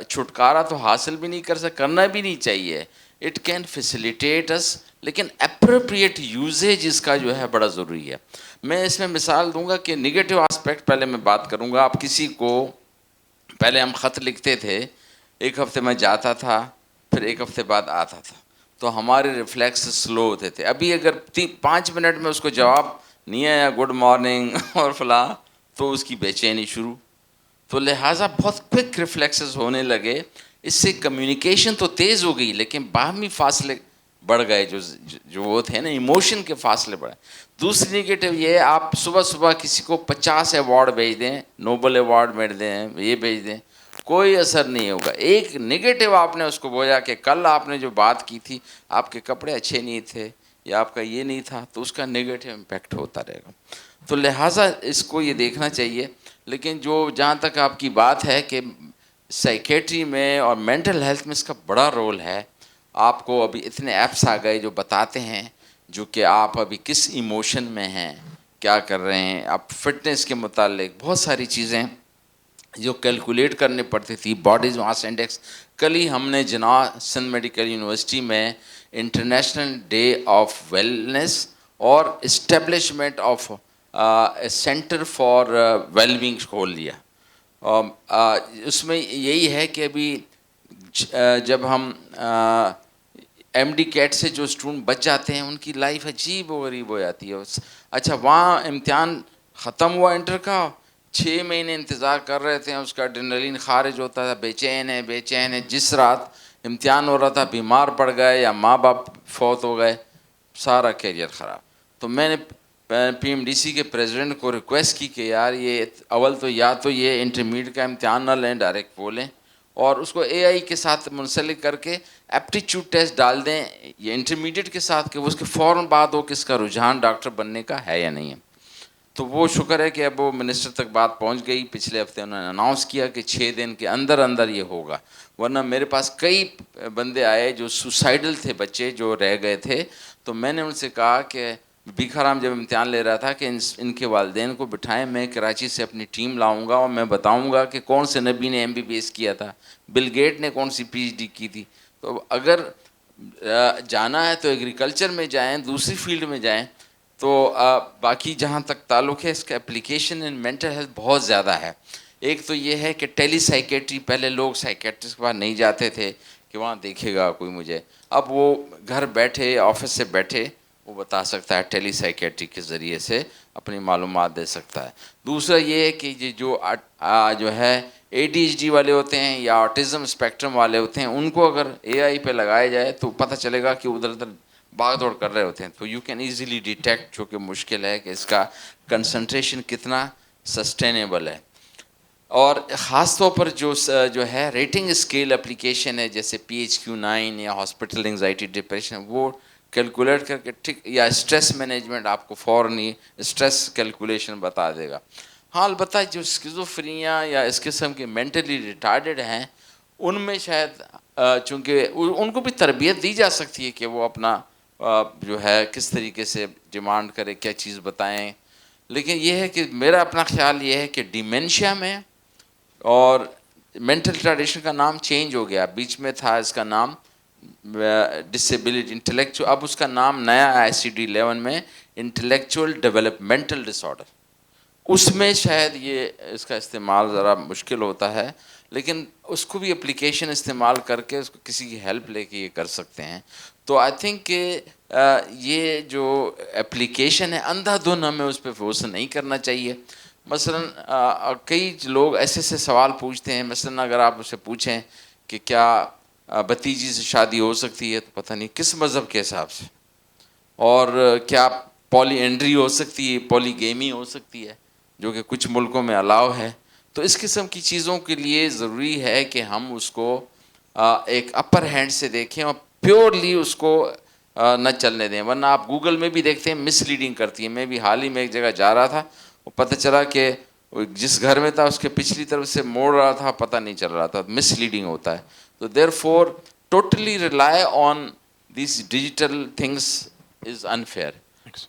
Speaker 4: छुटकारा तो हासिल भी नहीं कर सकते, करना भी नहीं चाहिए. इट कैन फैसिलिटेट अस, लेकिन अप्रोप्रिएट यूजेज इसका जो है बड़ा ज़रूरी है. मैं इसमें मिसाल दूंगा कि निगेटिव आस्पेक्ट पहले मैं बात करूंगा. आप किसी को, पहले हम ख़त लिखते थे, एक हफ्ते में जाता था, फिर एक हफ्ते बाद आता था, तो हमारे रिफ्लेक्स स्लो होते थे. अभी अगर 5 मिनट में उसको जवाब नहीं आया गुड मॉर्निंग और फला, तो उसकी बेचैनी शुरू. तो लिहाजा बहुत क्विक रिफ्लेक्सेस होने लगे. इससे कम्युनिकेशन तो तेज़ हो गई, लेकिन बाहमी फासले बढ़ गए, जो वो थे ना इमोशन के फासले बढ़े. दूसरी नेगेटिव ये है, आप सुबह सुबह किसी को 50 अवार्ड भेज दें, नोबल अवार्ड भेज दें, ये भेज दें, कोई असर नहीं होगा. एक नेगेटिव आपने उसको बोला कि कल आपने जो बात की थी आपके कपड़े अच्छे नहीं थे या आपका ये नहीं था, तो उसका नेगेटिव इम्पैक्ट होता रहेगा. तो लिहाजा इसको ये देखना चाहिए. लेकिन जो जहाँ तक आपकी बात है कि साइकेट्री में और मेंटल हेल्थ में इसका बड़ा रोल है. आपको अभी इतने ऐप्स आ गए जो बताते हैं जो कि आप अभी किस इमोशन में हैं, क्या कर रहे हैं. आप फिटनेस के मुतालिक बहुत सारी चीज़ें जो कैलकुलेट करनी पड़ती थी, बॉडीज मास इंडेक्स. कल ही हमने जना सिंध मेडिकल यूनिवर्सिटी में इंटरनेशनल डे ऑफ वेलनेस और establishment of centre for wellbeing खोल लिया. उसमें यही है कि अभी जब हम MD कैट से जो स्टूडेंट बच जाते हैं उनकी लाइफ अजीब व गरीब हो जाती है. अच्छा, वहाँ इम्तिहान ख़त्म हुआ इंटर का, 6 महीने इंतज़ार कर रहे थे, उसका एड्रेनलिन खारिज होता था, बेचैन है. जिस रात इम्तिहान हो रहा था बीमार पड़ गए या माँ बाप फौत हो गए, सारा कैरियर ख़राब. तो मैंने PMDC के प्रेसिडेंट को रिक्वेस्ट की कि यार ये अव्वल तो या तो ये इंटरमीडिएट का इम्तिहान ना लें, डायरेक्ट वो लें, और उसको AI के साथ मुंसलिक करके एप्टीट्यूड टेस्ट डाल दें ये इंटरमीडिएट के साथ, कि उसके फ़ौरन बाद हो कि इसका रुझान डॉक्टर बनने का है या नहीं है. तो वो शुक्र है कि अब वो मिनिस्टर तक बात पहुंच गई. पिछले हफ्ते उन्होंने अनाउंस किया कि 6 दिन के अंदर अंदर ये होगा. वरना मेरे पास कई बंदे आए जो सुसाइडल थे, बच्चे जो रह गए थे. तो मैंने उनसे कहा कि بیکھارام جب امتحان لے رہا تھا کہ ان کے والدین کو بٹھائیں, میں کراچی سے اپنی ٹیم لاؤں گا اور میں بتاؤں گا کہ کون سے نبی نے MBBS کیا تھا, بل گیٹ نے کون سی PhD کی تھی. تو اگر جانا ہے تو ایگریکلچر میں جائیں, دوسری فیلڈ میں جائیں. تو باقی جہاں تک تعلق ہے اس کا اپلیکیشن ان مینٹل ہیلتھ بہت زیادہ ہے. ایک تو یہ ہے کہ ٹیلی سائیکیٹری, پہلے لوگ سائیکیٹرسٹ کے پاس نہیں جاتے تھے کہ وہاں دیکھے گا کوئی مجھے, اب وہ گھر بیٹھے آفس سے بیٹھے وہ بتا سکتا ہے, ٹیلی سائیکیٹری کے ذریعے سے اپنی معلومات دے سکتا ہے. دوسرا یہ ہے کہ یہ جو ہے ADHD والے ہوتے ہیں یا آٹزم اسپیکٹرم والے ہوتے ہیں, ان کو اگر AI پہ لگایا جائے تو پتہ چلے گا کہ ادھر ادھر بھاگ دوڑ کر رہے ہوتے ہیں. تو یو کین ایزیلی ڈیٹیکٹ, جو کہ مشکل ہے کہ اس کا کنسنٹریشن کتنا سسٹینیبل ہے. اور خاص طور پر جو ہے ریٹنگ اسکیل اپلیکیشن ہے, جیسے PHQ-9 یا ہاسپٹل انگزائٹی ڈپریشن, وہ کیلکولیٹ کر کے ٹھیک, یا اسٹریس مینجمنٹ آپ کو فوراً ہی اسٹریس کیلکولیشن بتا دے گا. ہاں البتہ جو اسکیزوفرینیا یا اس قسم کے مینٹلی ریٹارڈڈ ہیں, ان میں شاید چونکہ ان کو بھی تربیت دی جا سکتی ہے کہ وہ اپنا جو ہے کس طریقے سے ڈیمانڈ کرے, کیا چیز بتائیں. لیکن یہ ہے کہ میرا اپنا خیال یہ ہے کہ ڈیمینشیا میں, اور مینٹل ریٹارڈیشن کا نام چینج ہو گیا, بیچ میں تھا اس کا نام ڈسیبلٹی انٹلیکچوئل, اب اس کا نام نیا ہے ICD-11 میں انٹلیکچوئل ڈیولپمنٹل ڈس آرڈر. اس میں شاید یہ اس کا استعمال ذرا مشکل ہوتا ہے, لیکن اس کو بھی اپلیکیشن استعمال کر کے اس کو کسی کی ہیلپ لے کے یہ کر سکتے ہیں. تو آئی تھنک کہ یہ جو اپلیکیشن ہے اندھا دھن ہمیں اس پہ فورس نہیں کرنا چاہیے. مثلا کئی لوگ ایسے ایسے سوال پوچھتے ہیں, مثلا اگر آپ اسے پوچھیں کہ کیا بھتیجی سے شادی ہو سکتی ہے, تو پتہ نہیں کس مذہب کے حساب سے, اور کیا پولی اینڈری ہو سکتی ہے, پولی گیمی ہو سکتی ہے, جو کہ کچھ ملکوں میں الاؤ ہے. تو اس قسم کی چیزوں کے لیے ضروری ہے کہ ہم اس کو ایک اپر ہینڈ سے دیکھیں اور پیورلی اس کو نہ چلنے دیں, ورنہ آپ گوگل میں بھی دیکھتے ہیں مس لیڈنگ کرتی ہیں. میں بھی حال ہی میں ایک جگہ جا رہا تھا, وہ پتہ چلا کہ جس گھر میں تھا اس کے پچھلی طرف سے موڑ رہا تھا, پتہ نہیں چل رہا تھا, مس لیڈنگ ہوتا ہے. تو therefore totally rely on these digital things is unfair.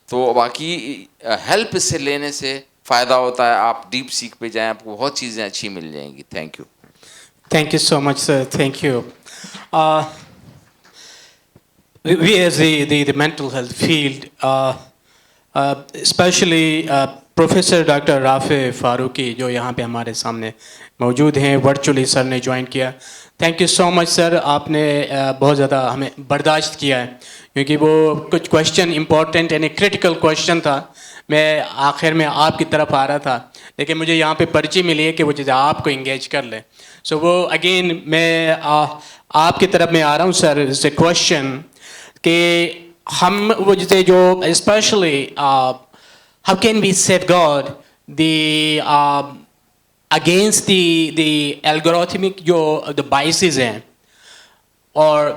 Speaker 4: تو باقی ہیلپ اس سے لینے سے فائدہ ہوتا ہے. آپ ڈیپ سیک پہ جائیں, آپ کو بہت چیزیں اچھی مل جائیں گی. Thank you.
Speaker 3: Thank you so much, sir. Thank you. We as the mental health field, especially professor doctor Rafay Farooqui جو یہاں پہ ہمارے سامنے موجود ہیں, ورچولی سر نے جوائن کیا. تھینک یو سو مچ سر, آپ نے بہت زیادہ ہمیں برداشت کیا ہے, کیونکہ وہ کچھ کویشچن امپورٹنٹ یعنی کریٹیکل کویشچن تھا. میں آخر میں آپ کی طرف آ رہا تھا, لیکن مجھے یہاں پہ پرچی ملی ہے کہ وہ چیزیں آپ کو انگیج کر لیں. سو وہ اگین میں آپ کی طرف میں آ رہا ہوں سر. اس کویشچن کہ ہم وہ جیسے جو especially how can we safeguard the against the algorithmic جو the biases ہیں, اور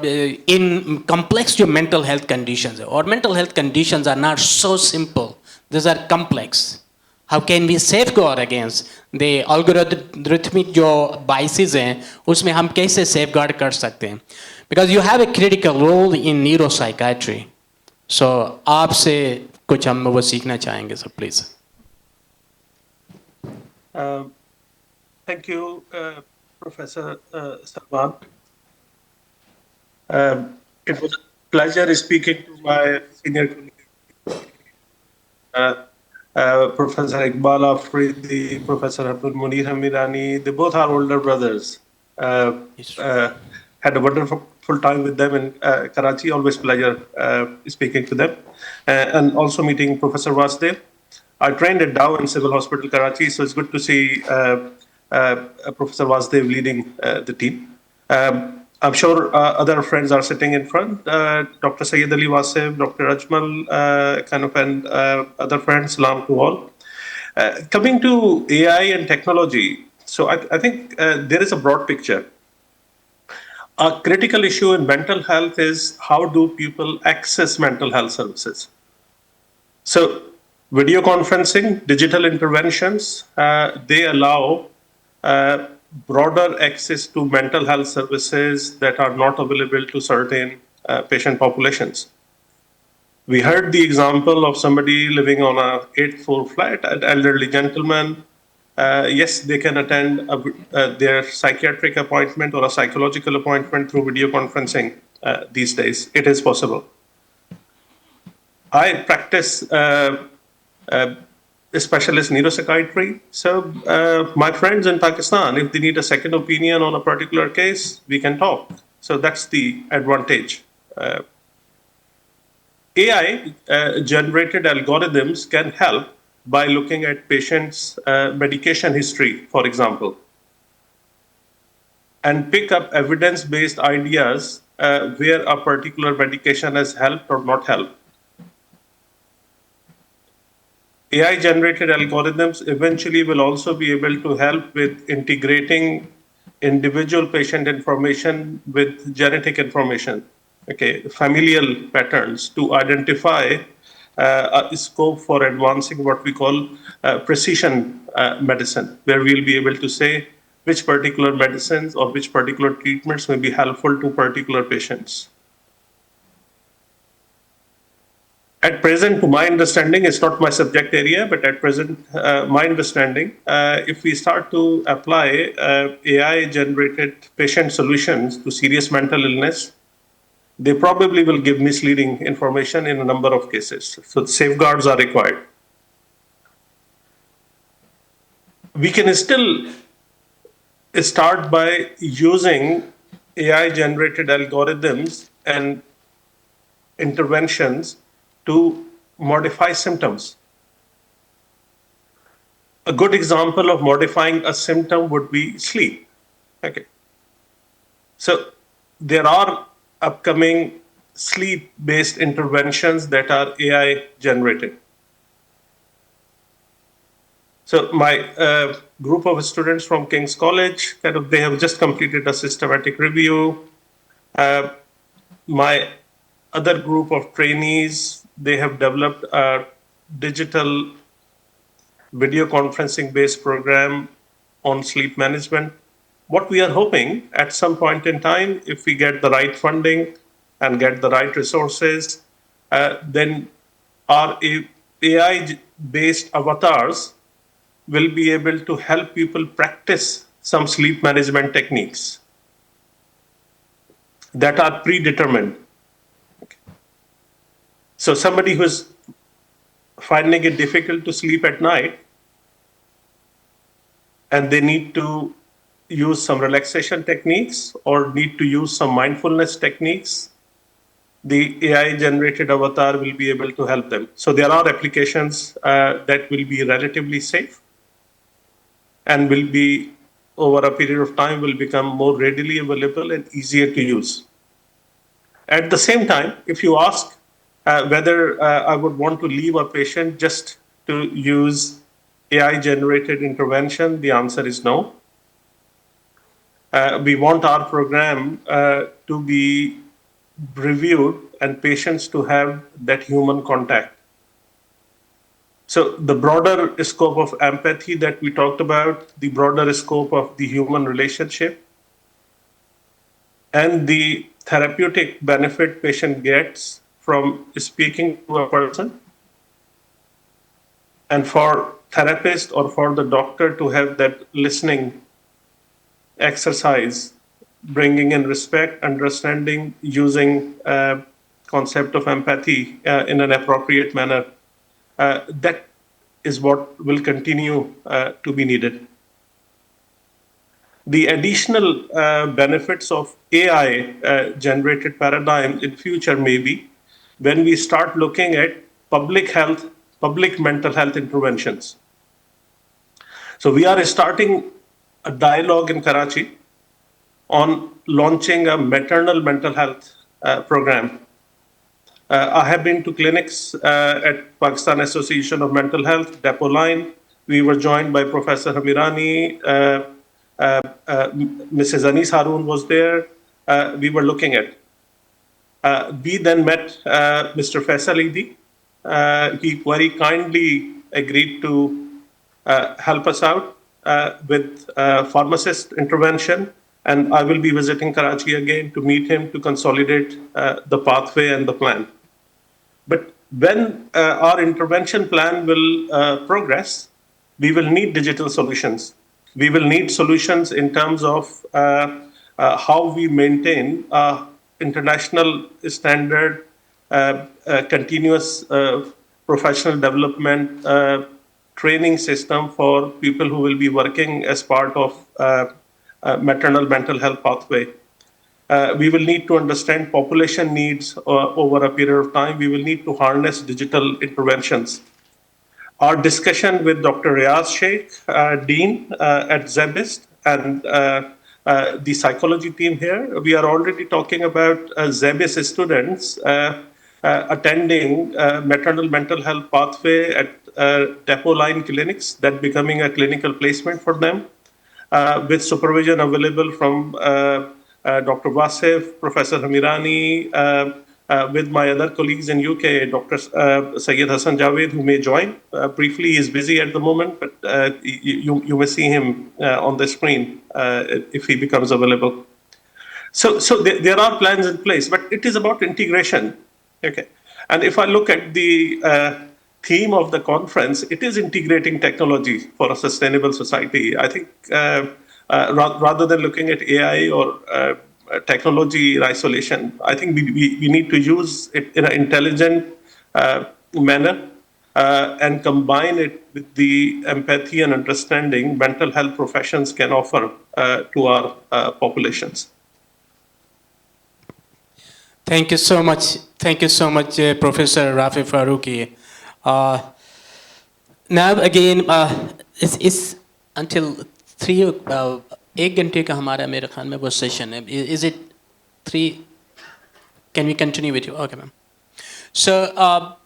Speaker 3: in complex جو mental health conditions ہیں, اور mental health conditions are not so simple, these are complex. How can we safeguard against the algorithmic جو biases ہیں, اس میں ہم کیسے safeguard کر سکتے ہیں, because you have a critical role in neuropsychiatry. So آپ سے کچھ ہم وہ سیکھنا چاہیں گے سر, please.
Speaker 7: Thank you, Professor Salman. It was a pleasure speaking to my senior colleague, Professor Iqbal Afridi, Professor Abdul Munir Hamirani. They both are older brothers. Had a wonderful time with them in Karachi. Always pleasure speaking to them. And also meeting Professor Vasudev. I trained at Dow and Civil Hospital Karachi, so it's good to see Professor Vasudev leading the team. I'm sure other friends are sitting in front. Dr. Sayyid Ali Wasif, Dr. Ajmal, and other friends, salam to all. Coming to AI and technology, so I think there is a broad picture. A critical issue in mental health is how do people access mental health services? So video conferencing, digital interventions, they allow broader access to mental health services that are not available to certain patient populations. We heard the example of somebody living on a 8th floor flat, an elderly gentleman. Yes, they can attend their psychiatric appointment or a psychological appointment through video conferencing these days. It is possible. I practice specialist neuropsychiatry. So my friends in Pakistan, if they need a second opinion on a particular case, we can talk. So that's the advantage. AI generated algorithms can help by looking at patients' medication history, for example, and pick up evidence-based ideas where a particular medication has helped or not helped. AI-generated algorithms eventually will also be able to help with integrating individual patient information with genetic information, familial patterns, to identify a scope for advancing what we call precision medicine, where we'll be able to say which particular medicines or which particular treatments may be helpful to particular patients. At present, to my understanding, it's not my subject area, but at present, my understanding, if we start to apply AI-generated patient solutions to serious mental illness, they probably will give misleading information in a number of cases. So safeguards are required. We can still start by using AI-generated algorithms and interventions to modify symptoms. A good example of modifying a symptom would be sleep. So there are upcoming sleep-based interventions that are AI-generated. So my group of students from King's College, they have just completed a systematic review. My other group of trainees, they have developed a digital video conferencing based program on sleep management. What we are hoping at some point in time, if we get the right funding and get the right resources, then our AI-based avatars will be able to help people practice some sleep management techniques that are predetermined. So somebody who's finding it difficult to sleep at night and they need to use some relaxation techniques or need to use some mindfulness techniques, the AI-generated avatar will be able to help them. So there are applications that will be relatively safe and will be, over a period of time, will become more readily available and easier to use. At the same time, if you ask whether I would want to leave a patient just to use AI-generated intervention, the answer is no. We want our program to be reviewed and patients to have that human contact. So the broader scope of empathy that we talked about, the broader scope of the human relationship, and the therapeutic benefit patient gets from speaking to a person, and for therapist or for the doctor to have that listening exercise, bringing in respect, understanding, using concept of empathy in an appropriate manner, that is what will continue to be needed. The additional benefits of AI-generated paradigm in future may be when we start looking at public health, public mental health interventions. So we are starting a dialogue in Karachi on launching a maternal mental health program. I have been to clinics at Pakistan Association of Mental Health, Depot Line. We were joined by Professor Hamirani, Mrs. Anis Haroon was there. We were looking at. We then met Mr. Faisal Eidi. He very kindly agreed to help us out with pharmacist intervention. And I will be visiting Karachi again to meet him to consolidate the pathway and the plan. But when our intervention plan will progress, we will need digital solutions. We will need solutions in terms of how we maintain international standard, continuous professional development training system for people who will be working as part of maternal mental health pathway. We will need to understand population needs over a period of time. We will need to harness digital interventions. Our discussion with Dr. Riaz Sheikh, Dean at Zebist, and the psychology team here, we are already talking about Zebist students attending maternal mental health pathway at depot line clinics, that becoming a clinical placement for them, with supervision available from Dr. Wasif, Professor Hamirani, with my other colleagues in UK, Dr. Syed Hassan Javed, who may join briefly. He is busy at the moment, but you may see him on the screen if he becomes available. So there are plans in place, but it is about integration. Okay, and if I look at the theme of the conference, it is integrating technology for a sustainable society. I think rather than looking at AI or technology in isolation, I think we need to use it in an intelligent manner and combine it with the empathy and understanding mental health professions can offer to our populations.
Speaker 3: Thank you so much. Thank you so much, Professor Rafi Faruqi. Now again, it's until 3 एक घंटे का हमारा मेरे ख्याल में वो session है. Is it 3? Can we continue with you? Okay, ma'am. So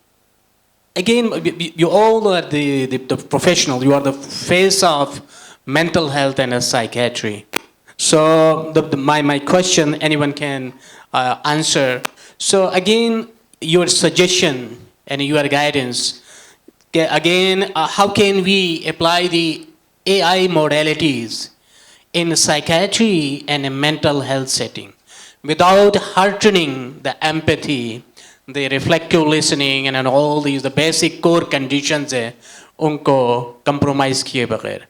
Speaker 3: again, you all are the professional. You are the face of mental health and psychiatry. So my question, anyone can answer. So again, your suggestion and your guidance. Again, how can we apply the AI modalities in psychiatry and a mental health setting without heartening the empathy, the reflective listening, and all these, the basic core conditions unko compromise kiye baghair.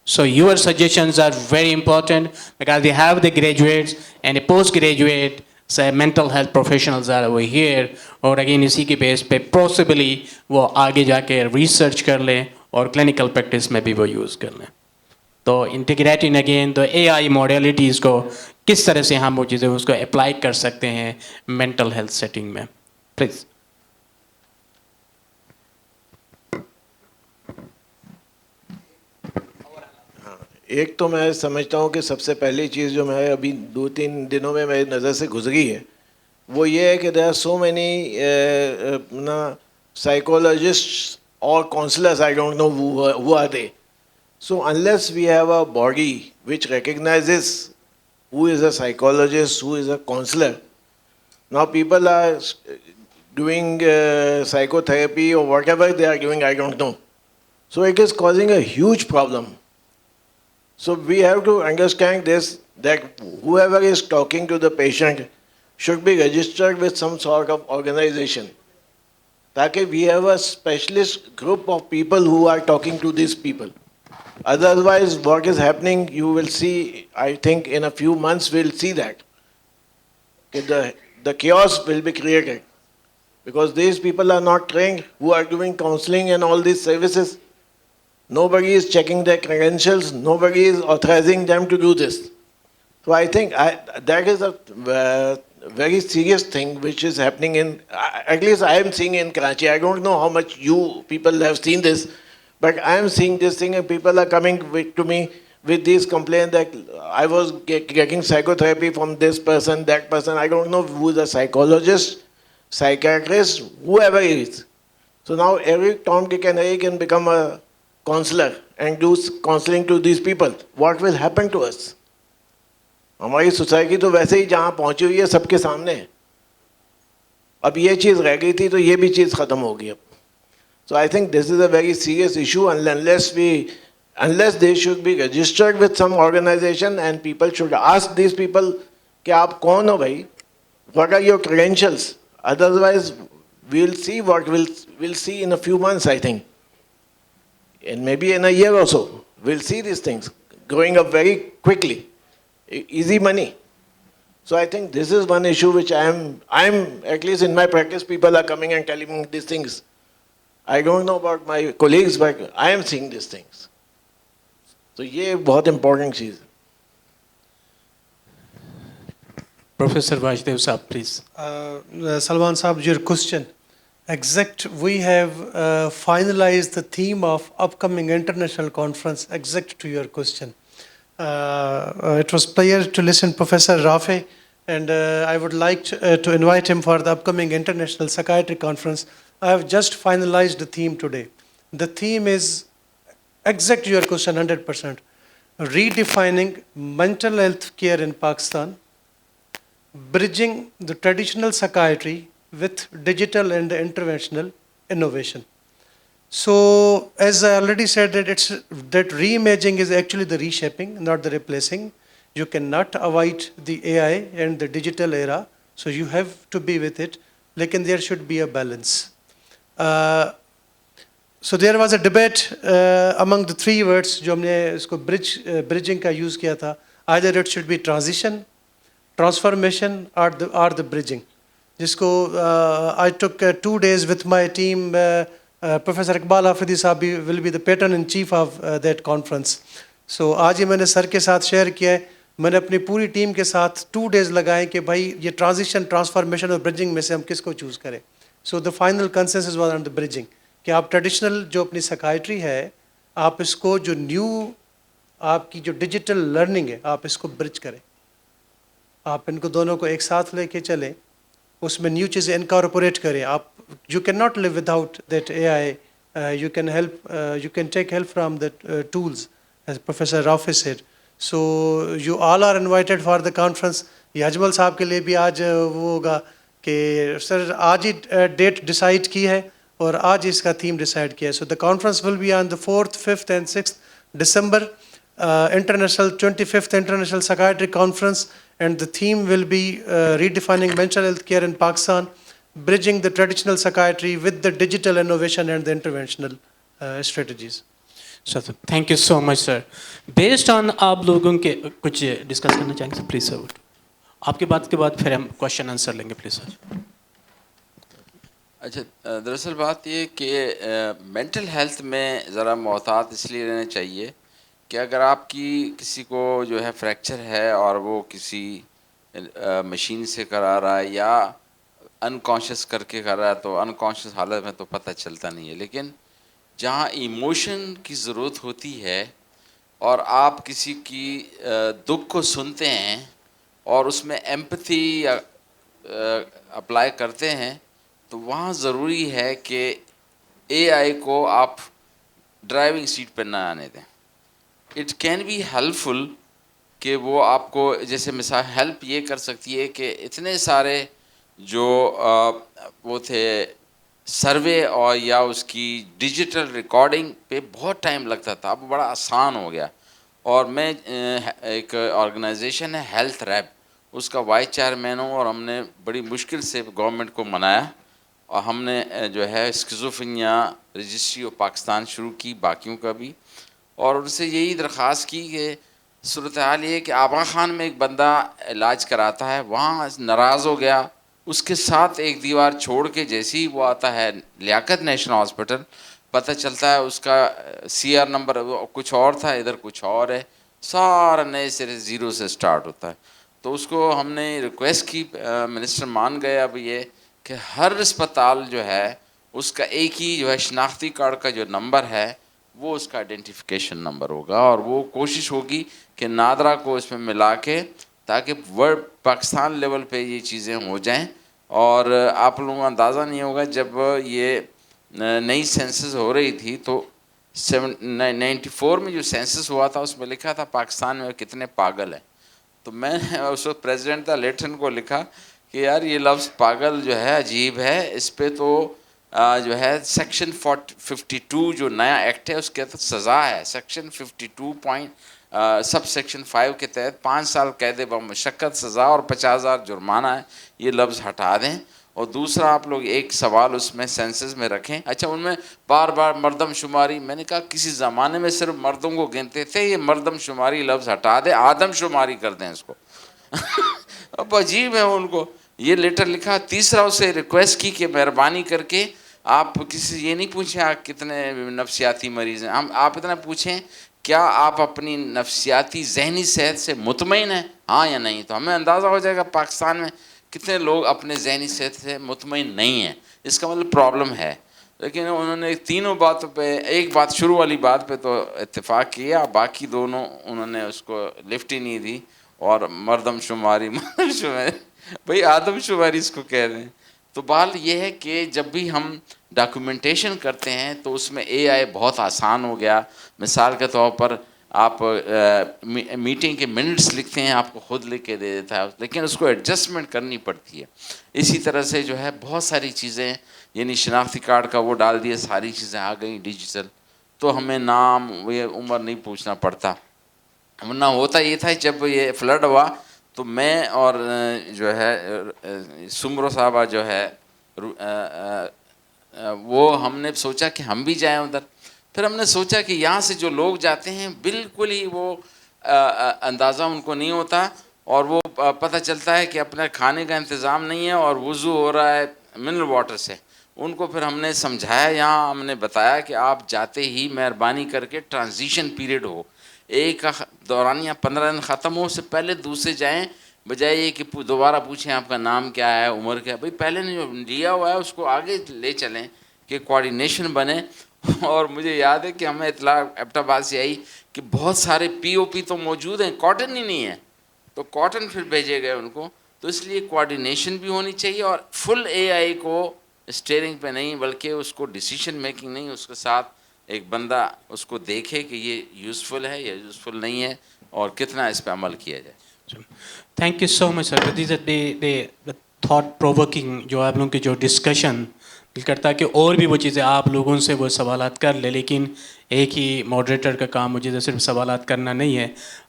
Speaker 3: So your suggestions are very important because we have the graduates and the postgraduate mental health professionals are over here, और again इसी के base पे possibly वो आगे जाके research कर लें और clinical practice में भी वो use कर लें. तो integrating again तो AI modalities को किस तरह से हम वो चीज़ें उसको apply कर सकते हैं mental health setting में, please.
Speaker 5: एक तो मैं समझता हूँ कि सबसे पहली चीज़ जो मैं अभी 2-3 दिनों में मेरी नज़र से गुजरी है वो ये है कि there are so many psychologists or counselors, I don't know who are they. So unless we have a body which recognizes who is a psychologist, who is a counselor, now people are doing psychotherapy or whatever they are doing, I don't know. So it is causing a huge problem. So we have to understand this, that whoever is talking to the patient should be registered with some sort of organization. Taaki we have a specialist group of people who are talking to these people. Otherwise, what is happening, you will see, I think in a few months we'll see that. The chaos will be created. Because these people are not trained, who are doing counseling and all these services. Nobody is checking their credentials. Nobody is authorizing them to do this. So I think that is a very serious thing which is happening in, at least I am seeing in Karachi. I don't know how much you people have seen this, but I am seeing this thing and people are coming to me with these complaints that I was getting psychotherapy from this person, that person. I don't know who is a psychologist, psychiatrist, whoever it is. So now every Tom, Dick and Harry can become a counselor and do counseling to these people. What will happen to us? हमारी society तो वैसे ही जहाँ पहुँची हुई है सबके सामने है. अब ये चीज़ रह गई थी तो ये भी चीज़ ख़त्म हो गई अब. So I think this is a very serious issue unless they should be registered with some organization and people should ask these people कि आप कौन हो भाई? What are your credentials? Otherwise we'll see what we'll see in a few months, I think. And maybe in a year or so, we'll see these things growing up very quickly. Easy money. So I think this is one issue which I'm at least in my practice, people are coming and telling me these things. I don't know about my colleagues, but I am seeing these things. So ये बहुत important चीज़ है.
Speaker 3: Professor Vasudev Saab, please.
Speaker 6: Salman Saab, your question. Exact, we have finalized the theme of upcoming international conference, exact to your question. It was pleasure to listen Professor Rafe, and I would like to invite him for the upcoming International Psychiatry Conference. I have just finalized the theme today. The theme is exact to your question, 100%. Redefining mental health care in Pakistan, bridging the traditional psychiatry with digital and interventional innovation. So, as I already said, that reimaging is actually the reshaping, not the replacing. You cannot avoid the AI and the digital era, so you have to be with it. Lekin there should be a balance. So there was a debate among the three words जो हमने इसको bridging का use किया था. Either it should be transition, transformation, or the bridging. जिसको I took 2 days with my team. Professor Iqbal Afridi Saab will be the patron in chief of that conference. So आज ही मैंने sir के साथ share किया है. मैंने अपनी पूरी टीम के साथ 2 days लगाए कि भाई ये transition, transformation और bridging में से हम किसको choose करें. So the final consensus was on the bridging. कि आप traditional जो अपनी psychiatry है, आप इसको जो new आपकी जो digital learning है, आप इसको bridge करें. आप इनको दोनों को एक साथ लेके चलें. उसमें न्यू चीज़ें इनकॉर्पोरेट करें. आप you cannot live without that AI. You can take help from the tools, as Professor Rafi said. So you all are invited for the conference. ये अजमल साहब के लिए भी आज वो होगा कि सर आज ही डेट डिसाइड की है और आज इसका थीम डिसाइड किया है. So the conference will be on the 4th, 5th and 6th December. International 25th International Psychiatry Conference, and the theme will be redefining mental health care in Pakistan, bridging the traditional psychiatry with the digital innovation and the interventional strategies.
Speaker 3: So thank you so much, sir. Based on आप लोगों के कुछ discuss करना चाहेंगे, please sir. आपके बात के बाद फिर हम क्वेश्चन आंसर लेंगे, प्लीज सर.
Speaker 4: अच्छा, दरअसल बात ये कि मेंटल हेल्थ में ज़रा मोहतात इसलिए रहना चाहिए कि अगर आपकी किसी को जो है फ्रैक्चर है और वो किसी मशीन से करा रहा है या अनकॉन्शियस करके कर रहा है, तो अनकॉन्शियस हालत में तो पता चलता नहीं है. लेकिन जहाँ इमोशन की ज़रूरत होती है और आप किसी की दुख को सुनते हैं और उसमें एम्पैथी अप्लाई करते हैं, तो वहाँ ज़रूरी है कि एआई को आप ड्राइविंग सीट पर ना आने दें. इट कैन बी हेल्पफुल कि वो आपको जैसे मिसाल हेल्प ये कर सकती है कि इतने सारे जो वो थे सर्वे और या उसकी डिजिटल रिकॉर्डिंग पे बहुत टाइम लगता था, अब बड़ा आसान हो गया. और मैं एक ऑर्गेनाइजेशन है हेल्थ रैप, उसका वाइस चेयरमैन हूँ और हमने बड़ी मुश्किल से गवर्नमेंट को मनाया और हमने जो है स्किज़ोफ्रेनिया रजिस्ट्री ऑफ पाकिस्तान शुरू की, बाकियों का भी. और उनसे यही दरख्वास्त की कि सूरत हाल ये कि आबा खान में एक बंदा इलाज कराता है, वहाँ नाराज़ हो गया, उसके साथ एक दीवार छोड़ के जैसे ही वो आता है लियाकत नेशनल हॉस्पिटल, पता चलता है उसका CR नंबर कुछ और था, इधर कुछ और है, सारा नए सिरे ज़ीरो से स्टार्ट होता है. तो उसको हमने रिक्वेस्ट की, मिनिस्टर मान गए अब ये कि हर अस्पताल जो है उसका एक ही जो है शनाख्ती कार्ड का जो नंबर है वो उसका आइडेंटिफिकेशन नंबर होगा और वो कोशिश होगी कि नादरा को इसमें मिला के ताकि वर्ल्ड पाकिस्तान लेवल पे ये चीज़ें हो जाएं. और आप लोगों को अंदाज़ा नहीं होगा, जब ये नई सेंसस हो रही थी तो 94 में जो सेंसस हुआ था उसमें लिखा था पाकिस्तान में कितने पागल हैं. तो मैंने उस वक्त प्रेसिडेंट था लेटन को लिखा कि यार ये लफ्ज़ पागल जो है अजीब है, इस पे तो जो है सेक्शन 52 जो नया एक्ट है उसके तहत सज़ा है. सेक्शन سب سیکشن 5 کے تحت 5 سال قید بمشقت سزا اور 50,000 جرمانہ ہے، یہ لفظ ہٹا دیں. اور دوسرا آپ لوگ ایک سوال اس میں سینسس میں رکھیں. اچھا ان میں بار بار مردم شماری، میں نے کہا کسی زمانے میں صرف مردوں کو گنتے تھے، یہ مردم شماری لفظ ہٹا دیں، آدم شماری کر دیں اس کو. اب عجیب ہے ان کو یہ لیٹر لکھا. تیسرا اسے ریکویسٹ کی کہ مہربانی کر کے آپ کسی یہ نہیں پوچھیں آپ کتنے نفسیاتی مریض ہیں، آپ اتنا پوچھیں کیا آپ اپنی نفسیاتی ذہنی صحت سے مطمئن ہیں، ہاں یا نہیں. تو ہمیں اندازہ ہو جائے گا پاکستان میں کتنے لوگ اپنے ذہنی صحت سے مطمئن نہیں ہیں، اس کا مطلب پرابلم ہے. لیکن انہوں نے تینوں باتوں پہ، ایک بات شروع والی بات پہ تو اتفاق کیا، باقی دونوں انہوں نے اس کو لفٹ ہی نہیں دی. اور مردم شماری بھئی آدم شماری اس کو کہہ رہے ہیں. تو بحال یہ ہے کہ جب بھی ہم ڈاکیومنٹیشن کرتے ہیں تو اس میں اے آئی بہت آسان ہو گیا. مثال کے طور پر آپ میٹنگ کے منٹس لکھتے ہیں، آپ کو خود لکھ کے دے دیتا ہے، لیکن اس کو ایڈجسٹمنٹ کرنی پڑتی ہے. اسی طرح سے جو ہے بہت ساری چیزیں، یعنی شناختی کارڈ کا وہ ڈال دیے، ساری چیزیں آ گئیں ڈیجیٹل، تو ہمیں نام یہ عمر نہیں پوچھنا پڑتا. ورنہ ہوتا یہ تھا جب یہ فلڈ ہوا تو میں اور جو ہے سمرو صاحبہ جو ہے وہ ہم نے سوچا کہ ہم بھی جائیں ادھر. پھر ہم نے سوچا کہ یہاں سے جو لوگ جاتے ہیں بالکل ہی وہ اندازہ ان کو نہیں ہوتا، اور وہ پتہ چلتا ہے کہ اپنے کھانے کا انتظام نہیں ہے اور وضو ہو رہا ہے منرل واٹر سے. ان کو پھر ہم نے سمجھایا، یہاں ہم نے بتایا کہ آپ جاتے ہی مہربانی کر کے ٹرانزیشن پیریڈ ہو، ایک کا دورانیہ 15 دن ختم ہو، اس سے پہلے دوسرے جائیں، بجائے یہ کہ دوبارہ پوچھیں آپ کا نام کیا ہے، عمر کیا ہے. بھئی پہلے نے جو لیا ہوا ہے اس کو آگے لے چلیں کہ کوارڈینیشن بنے. اور مجھے یاد ہے کہ ہمیں اطلاع ایبٹ آباد سے آئی کہ بہت سارے پی او پی تو موجود ہیں، کاٹن ہی نہیں ہے، تو کاٹن پھر بھیجے گئے ان کو. تو اس لیے کوارڈینیشن بھی ہونی چاہیے، اور فل اے آئی کو اسٹیئرنگ پہ نہیں بلکہ اس کو ڈیسیشن میکنگ نہیں، اس کے ساتھ ایک بندہ اس کو دیکھے کہ یہ یوزفل ہے یا یوزفل نہیں ہے اور کتنا اس پہ عمل کیا جائے.
Speaker 3: Thank you so much sir. These are the thought provoking جو آپ لوگوں کی جو ڈسکشن دل کرتا ہے کہ اور بھی وہ چیزیں آپ لوگوں سے وہ سوالات کر لیں، لیکن ایک ہی ماڈریٹر کا کام مجھے صرف سوالات کرنا نہیں ہے،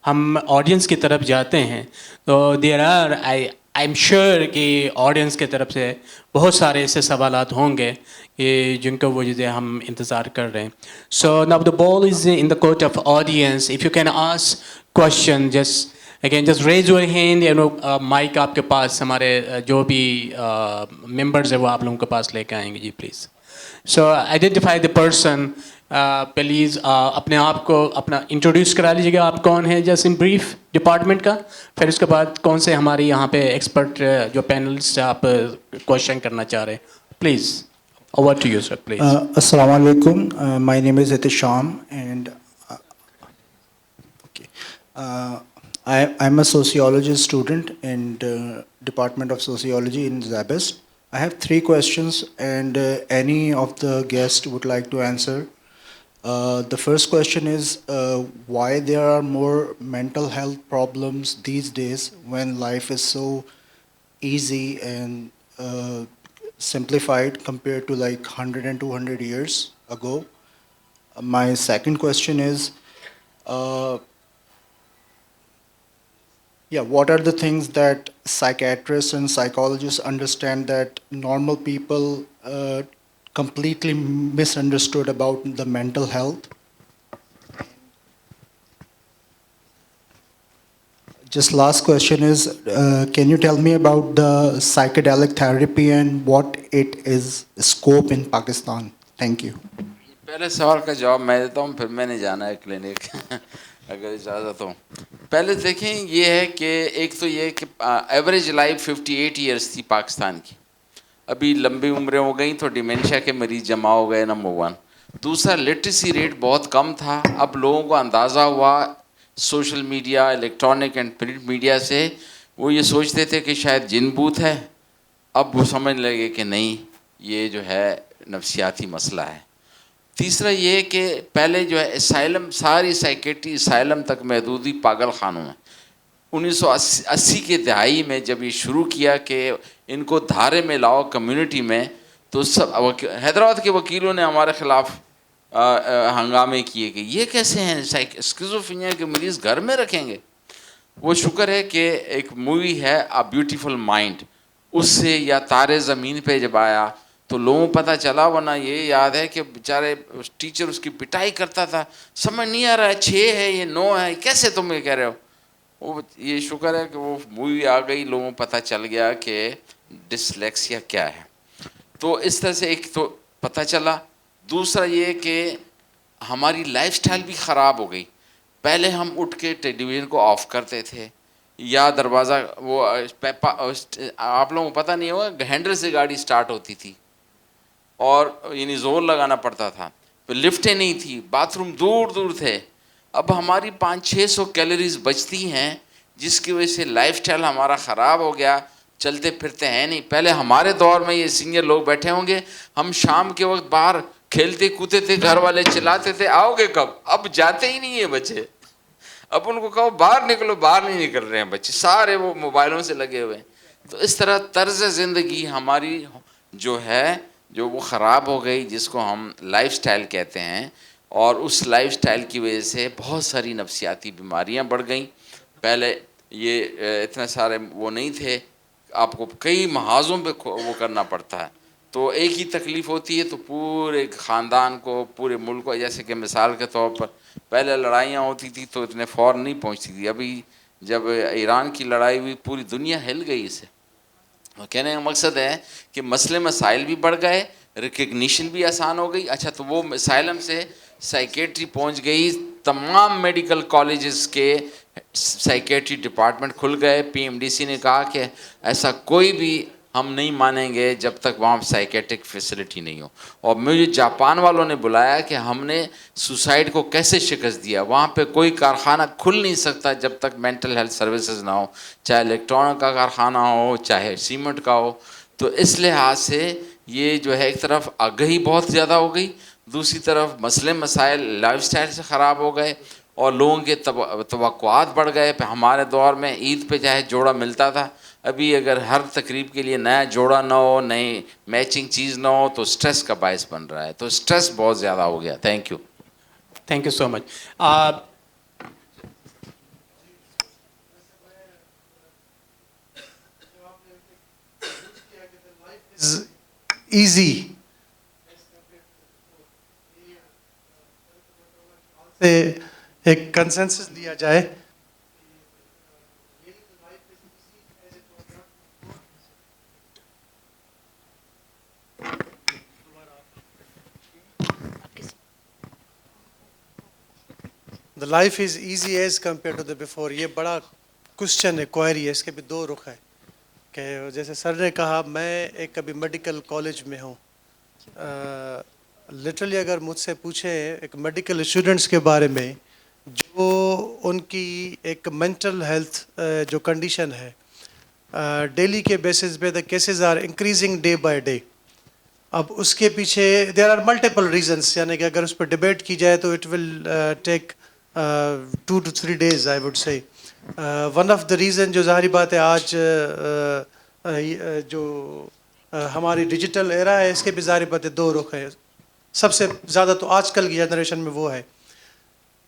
Speaker 3: ہم آڈینس کی طرف جاتے ہیں. تو there are I am sure کہ آڈینس کی طرف سے بہت سارے ایسے سوالات ہوں گے کہ جن کو وہ چیزیں ہم انتظار کر رہے ہیں. So now the ball is in the court of audience. If you can ask question just again just raise your hand. Mic آپ کے پاس ہمارے جو بھی ممبرز ہیں وہ آپ لوگوں کے پاس لے کے آئیں گے. جی please. So identify the person. Please اپنے آپ کو اپنا انٹروڈیوس کرا لیجیے گا، آپ کون ہیں جسٹ ان بریف ڈپارٹمنٹ کا. پھر اس کے بعد کون سے ہماری یہاں پہ ایکسپرٹ جو پینلسٹ آپ کوشچن کرنا چاہ رہے ہیں. Please over to you sir please.
Speaker 8: السلام علیکم. My name is Ehtesham and I'm a sociology student in Department of Sociology in Zabest. I have 3 questions and any of the guests would like to answer. The first question is why there are more mental health problems these days when life is so easy and simplified compared to like 100 and 200 years ago. My second question is what are the things that psychiatrists and psychologists understand that normal people completely misunderstood about the mental health? Just last question is, can you tell me about the psychedelic therapy and what it is scope in Pakistan? Thank you.
Speaker 4: پہلے سوال کا جواب میں دیتا ہوں، پھر میں نے جانا ہے کلینک اگر اجازت ہو. پہلے دیکھیں یہ ہے کہ ایک تو یہ کہ ایوریج لائف 58 ایئرس تھی پاکستان کی، ابھی لمبی عمریں ہو گئیں تو ڈیمینشیا کے مریض جمع ہو گئے نمبر 1. دوسرا لٹریسی ریٹ بہت کم تھا. اب لوگوں کو اندازہ ہوا social media, electronic and print media سے، وہ یہ سوچتے تھے کہ شاید جن بوت ہے، اب وہ سمجھ لگے کہ نہیں یہ جو ہے نفسیاتی مسئلہ ہے. تیسرا یہ کہ پہلے جو ہے اسائلم، ساری سائیکیٹری اسائلم تک محدودی پاگل خانوں میں. 1980 کے دہائی میں جب یہ شروع کیا کہ ان کو دھارے میں لاؤ کمیونٹی میں، تو سب حیدرآباد کے وکیلوں نے ہمارے خلاف ہنگامے کیے گئے. یہ کیسے ہیں اسکیزوفرینیا کے مریض گھر میں رکھیں گے؟ وہ شکر ہے کہ ایک مووی ہے اے بیوٹیفل مائنڈ, اس سے یا تارے زمین پہ جب آیا تو لوگوں کو پتہ چلا. ورنہ یہ یاد ہے کہ بیچارے ٹیچر اس کی پٹائی کرتا تھا, سمجھ نہیں آ رہا ہے 6 ہے یہ 9 ہے, کیسے تم یہ کہہ رہے ہو. وہ یہ شکر ہے کہ وہ مووی آ گئی, لوگوں کو پتہ چل گیا کہ ڈسلیکسیا کیا ہے. تو اس طرح سے ایک تو پتہ چلا. دوسرا یہ کہ ہماری لائف سٹائل بھی خراب ہو گئی. پہلے ہم اٹھ کے ٹیلی ویژن کو آف کرتے تھے یا دروازہ وہ آپ لوگوں کو پتہ نہیں ہوگا ہینڈل سے گاڑی سٹارٹ ہوتی تھی اور یعنی زور لگانا پڑتا تھا. پھر لفٹیں نہیں تھی, باتھ روم دور دور تھے. اب ہماری 500-600 کیلوریز بچتی ہیں جس کی وجہ سے لائف سٹائل ہمارا خراب ہو گیا, چلتے پھرتے ہیں نہیں. پہلے ہمارے دور میں یہ سینئر لوگ بیٹھے ہوں گے, ہم شام کے وقت باہر کھیلتے کودتے تھے, گھر والے چلاتے تھے آؤ گے کب, اب جاتے ہی نہیں ہیں بچے. اب ان کو کہو باہر نکلو, باہر نہیں نکل رہے ہیں بچے, سارے وہ موبائلوں سے لگے ہوئے ہیں. تو اس طرح طرز زندگی ہماری جو ہے جو وہ خراب ہو گئی, جس کو ہم لائف سٹائل کہتے ہیں. اور اس لائف سٹائل کی وجہ سے بہت ساری نفسیاتی بیماریاں بڑھ گئیں. پہلے یہ اتنے سارے وہ نہیں تھے, آپ کو کئی محاذوں پہ وہ کرنا پڑتا ہے. تو ایک ہی تکلیف ہوتی ہے تو پورے خاندان کو, پورے ملک کو, جیسے کہ مثال کے طور پر پہلے لڑائیاں ہوتی تھی تو اتنے فور نہیں پہنچتی تھی. ابھی جب ایران کی لڑائی ہوئی پوری دنیا ہل گئی اسے. کہنے کا مقصد ہے کہ مسئلے مسائل بھی بڑھ گئے, ریکگنیشن بھی آسان ہو گئی. اچھا تو وہ اسائلم سے سائیکیٹری پہنچ گئی, تمام میڈیکل کالجز کے سائیکیٹری ڈپارٹمنٹ کھل گئے. پی ایم ڈی سی نے کہا کہ ایسا کوئی بھی ہم نہیں مانیں گے جب تک وہاں سائیکیٹرک فیسلٹی نہیں ہو. اور مجھے جاپان والوں نے بلایا کہ ہم نے سوسائڈ کو کیسے شکست دیا. وہاں پہ کوئی کارخانہ کھل نہیں سکتا جب تک مینٹل ہیلتھ سروسز نہ ہو, چاہے الیکٹرانک کا کارخانہ ہو چاہے سیمنٹ کا ہو. تو اس لحاظ سے یہ جو ہے ایک طرف آگہی بہت زیادہ ہو گئی, دوسری طرف مسئلے مسائل لائف سٹائل سے خراب ہو گئے اور لوگوں کے توقعات بڑھ گئے. پہ ہمارے دور میں عید پہ چاہے جوڑا ملتا تھا, ابھی اگر ہر تقریب کے لیے نیا جوڑا نہ ہو, نئی میچنگ چیز نہ ہو تو سٹریس کا باعث بن رہا ہے. تو سٹریس بہت زیادہ ہو گیا. Thank you.
Speaker 3: Thank you so much.
Speaker 6: Is easy. سے ایک کنسنسس دیا جائے. The life is easy as compared to the before. یہ بڑا کوشچن ہے, کوئری ہے, اس کے بھی 2 رخ ہے. کہ جیسے سر نے کہا میں ایک ابھی میڈیکل کالج میں ہوں, لٹرلی اگر مجھ سے پوچھیں ایک میڈیکل اسٹوڈنٹس کے بارے میں جو ان کی ایک مینٹل ہیلتھ جو کنڈیشن ہے ڈیلی کے بیسس پہ the cases are increasing day by day. اب اس کے پیچھے دیر آر ملٹیپل ریزنس, یعنی کہ اگر اس پہ ڈبیٹ کی جائے تو it will take 2 to 3 days I would say. One of the reason جو ظاہری بات ہے آج جو ہماری ڈیجیٹل ایرا ہے اس کے بھی ظاہری بات ہے 2 رخ ہے. سب سے زیادہ تو آج کل کی جنریشن میں وہ ہے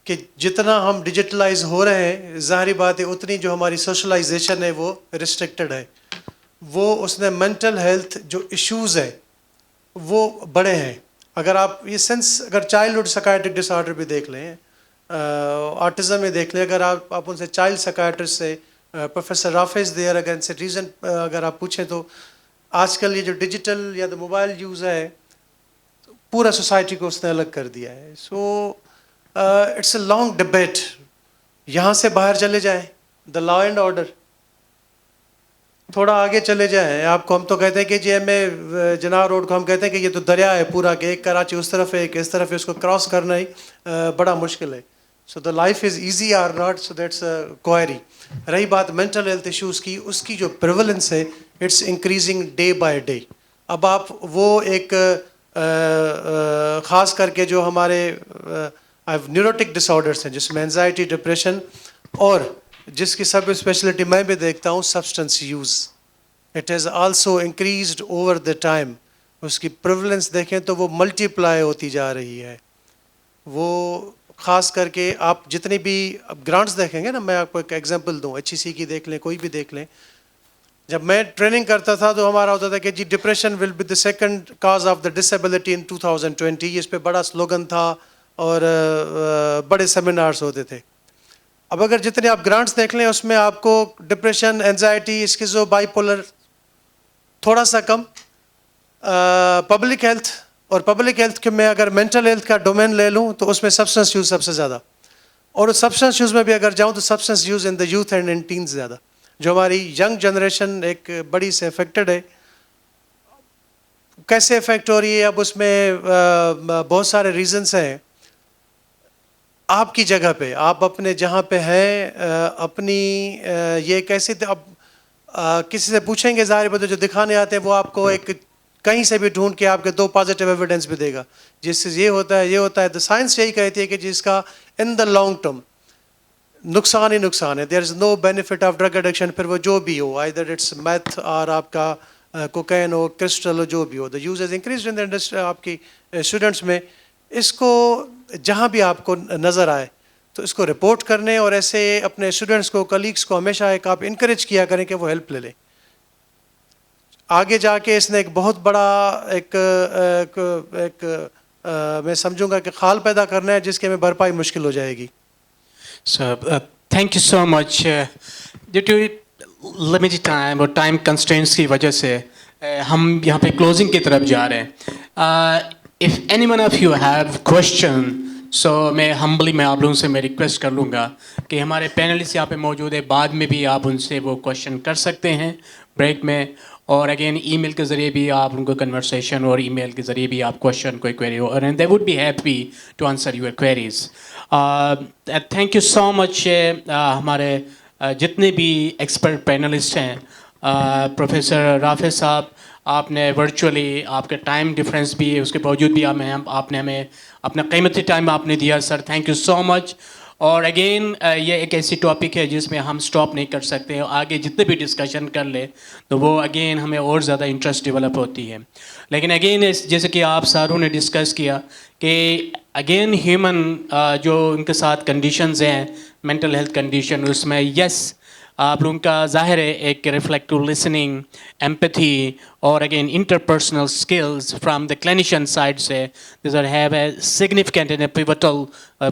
Speaker 6: کہ جتنا ہم ڈیجیٹلائز ہو رہے ہیں ظاہری بات ہے اتنی جو ہماری سوشلائزیشن ہے وہ ریسٹرکٹڈ ہے. وہ اس نے مینٹل ہیلتھ جو ایشوز ہے وہ بڑے ہیں. اگر آپ یہ سینس اگر چائلڈہڈ سکائٹرک ڈس آرڈر بھی دیکھ لیں, آٹزم میں دیکھ لیں, اگر آپ ان سے چائلڈ سکائٹرسٹ سے پروفیسر رافیز دیئر اگر ان سے ریزن اگر آپ پوچھیں تو آج کل یہ جو ڈیجیٹل یا دا موبائل یوز ہے پورا سوسائٹی کو اس نے الگ کر دیا ہے. So it's a long debate. یہاں سے باہر چلے جائیں, دا لا اینڈ آرڈر, تھوڑا آگے چلے جائیں. آپ کو ہم تو کہتے ہیں کہ جی ایم اے جناح روڈ کو ہم کہتے ہیں کہ یہ تو دریا ہے پورا, کہ ایک کراچی اس طرف ہے ایک اس طرف ہے, اس کو کراس کرنا ہی بڑا مشکل ہے. So the life is easy or not, so that's query. رہی بات مینٹل ہیلتھ ایشوز کی, اس کی جو پریولنس ہے it's increasing day by day. اب آپ وہ ایک خاص کر کے جو ہمارے نیوروٹک ڈس آرڈرس ہیں جس میں انزائٹی, ڈپریشن, اور جس کی سب اسپیشلٹی میں بھی دیکھتا ہوں substance use, it has also increased over the time. اس کی پریولنس دیکھیں تو وہ ملٹی پلائی ہوتی جا رہی ہے. وہ خاص کر کے آپ جتنی بھی گرانٹس دیکھیں گے نا, میں آپ کو ایک ایگزامپل دوں, HEC کی دیکھ لیں, کوئی بھی دیکھ لیں. جب میں ٹریننگ کرتا تھا تو ہمارا ہوتا تھا کہ جی depression will be the second cause of the disability in 2020. اس پہ بڑا سلوگن تھا اور بڑے سیمینارز ہوتے تھے. اب اگر جتنے آپ گرانٹس دیکھ لیں اس میں آپ کو ڈپریشن, اینزائٹی, اسکیزو, بائی پولر تھوڑا سا کم. پبلک ہیلتھ, اور پبلک ہیلتھ کے میں اگر مینٹل ہیلتھ کا ڈومین لے لوں تو اس میں سبسٹنس یوز سب سے زیادہ, اور سبسٹنس یوز میں بھی اگر جاؤں تو substance use in the youth and in teens زیادہ. جو ہماری ینگ جنریشن ایک بڑی سے افیکٹڈ ہے. کیسے افیکٹ ہو رہی ہے, اب اس میں بہت سارے ریزنس ہیں. آپ کی جگہ پہ, آپ اپنے جہاں پہ ہیں, اپنی یہ کیسے, اب کسی سے پوچھیں گے ظاہر بات جو دکھانے آتے ہیں وہ آپ کو ایک کہیں سے بھی ڈھونڈ کے آپ کے 2 پازیٹیو ایویڈنس بھی دے گا جس سے یہ ہوتا ہے, یہ ہوتا ہے. سائنس یہی کہتی ہے کہ جس کا ان دا لانگ ٹرم نقصان ہی نقصان ہے. دیر از نو بینیفٹ آف ڈرگ ایڈکشن, پھر وہ جو بھی ہو, آئیدر اٹس میتھ اور آپ کا کوکین ہو, کرسٹل ہو, جو بھی ہو. The use is increased in the industry آپ کی اسٹوڈنٹس میں. اس کو جہاں بھی آپ کو نظر آئے تو اس کو رپورٹ کرنے, اور ایسے اپنے اسٹوڈنٹس کو, کلیگس کو ہمیشہ ایک آپ انکریج کیا کریں کہ وہ ہیلپ لے لیں. آگے جا کے اس نے ایک بہت بڑا ایک میں سمجھوں گا کہ خال پیدا کرنا ہے جس کے میں بھرپائی مشکل ہو جائے گی.
Speaker 3: So, thank you so much. Due to limited time اور time constraints کی وجہ سے ہم یہاں پہ closing کی طرف جا رہے ہیں. If any one of you have question, so میں آپ لوگوں سے میں ریکویسٹ کر لوں گا کہ ہمارے پینلسٹ یہاں پہ موجود ہے, بعد میں بھی آپ ان سے وہ کوشچن کر سکتے ہیں بریک میں, اور اگین ای میل کے ذریعے بھی آپ ان کو کنورسیشن, اور ای میل کے ذریعے بھی آپ کوشچن کوئی کوئری ہو, and they would be happy to answer your queries. Thank you so much. ہمارے جتنے بھی ایکسپرٹ پینلسٹ ہیں, پروفیسر رافع صاحب, آپ نے ورچولی, آپ کے ٹائم ڈفرینس بھی ہے اس کے باوجود بھی آپ نے ہمیں اپنا قیمتی ٹائم آپ نے دیا سر, تھینک یو سو مچ. اور اگین یہ ایک ایسی ٹاپک ہے جس میں ہم سٹاپ نہیں کر سکتے, آگے جتنے بھی ڈسکشن کر لیں تو وہ اگین ہمیں اور زیادہ انٹرسٹ ڈیولپ ہوتی ہے. لیکن اگین جیسے کہ آپ ساروں نے ڈسکس کیا کہ اگین ہیومن جو ان کے ساتھ کنڈیشنز ہیں, مینٹل ہیلتھ کنڈیشن, اس میں یس آپ لوگوں کا ظاہر ہے ایک ریفلیکٹیو لسننگ, ایمپتھی, اور again interpersonal skills from the clinician side سے these are have a significant and a pivotal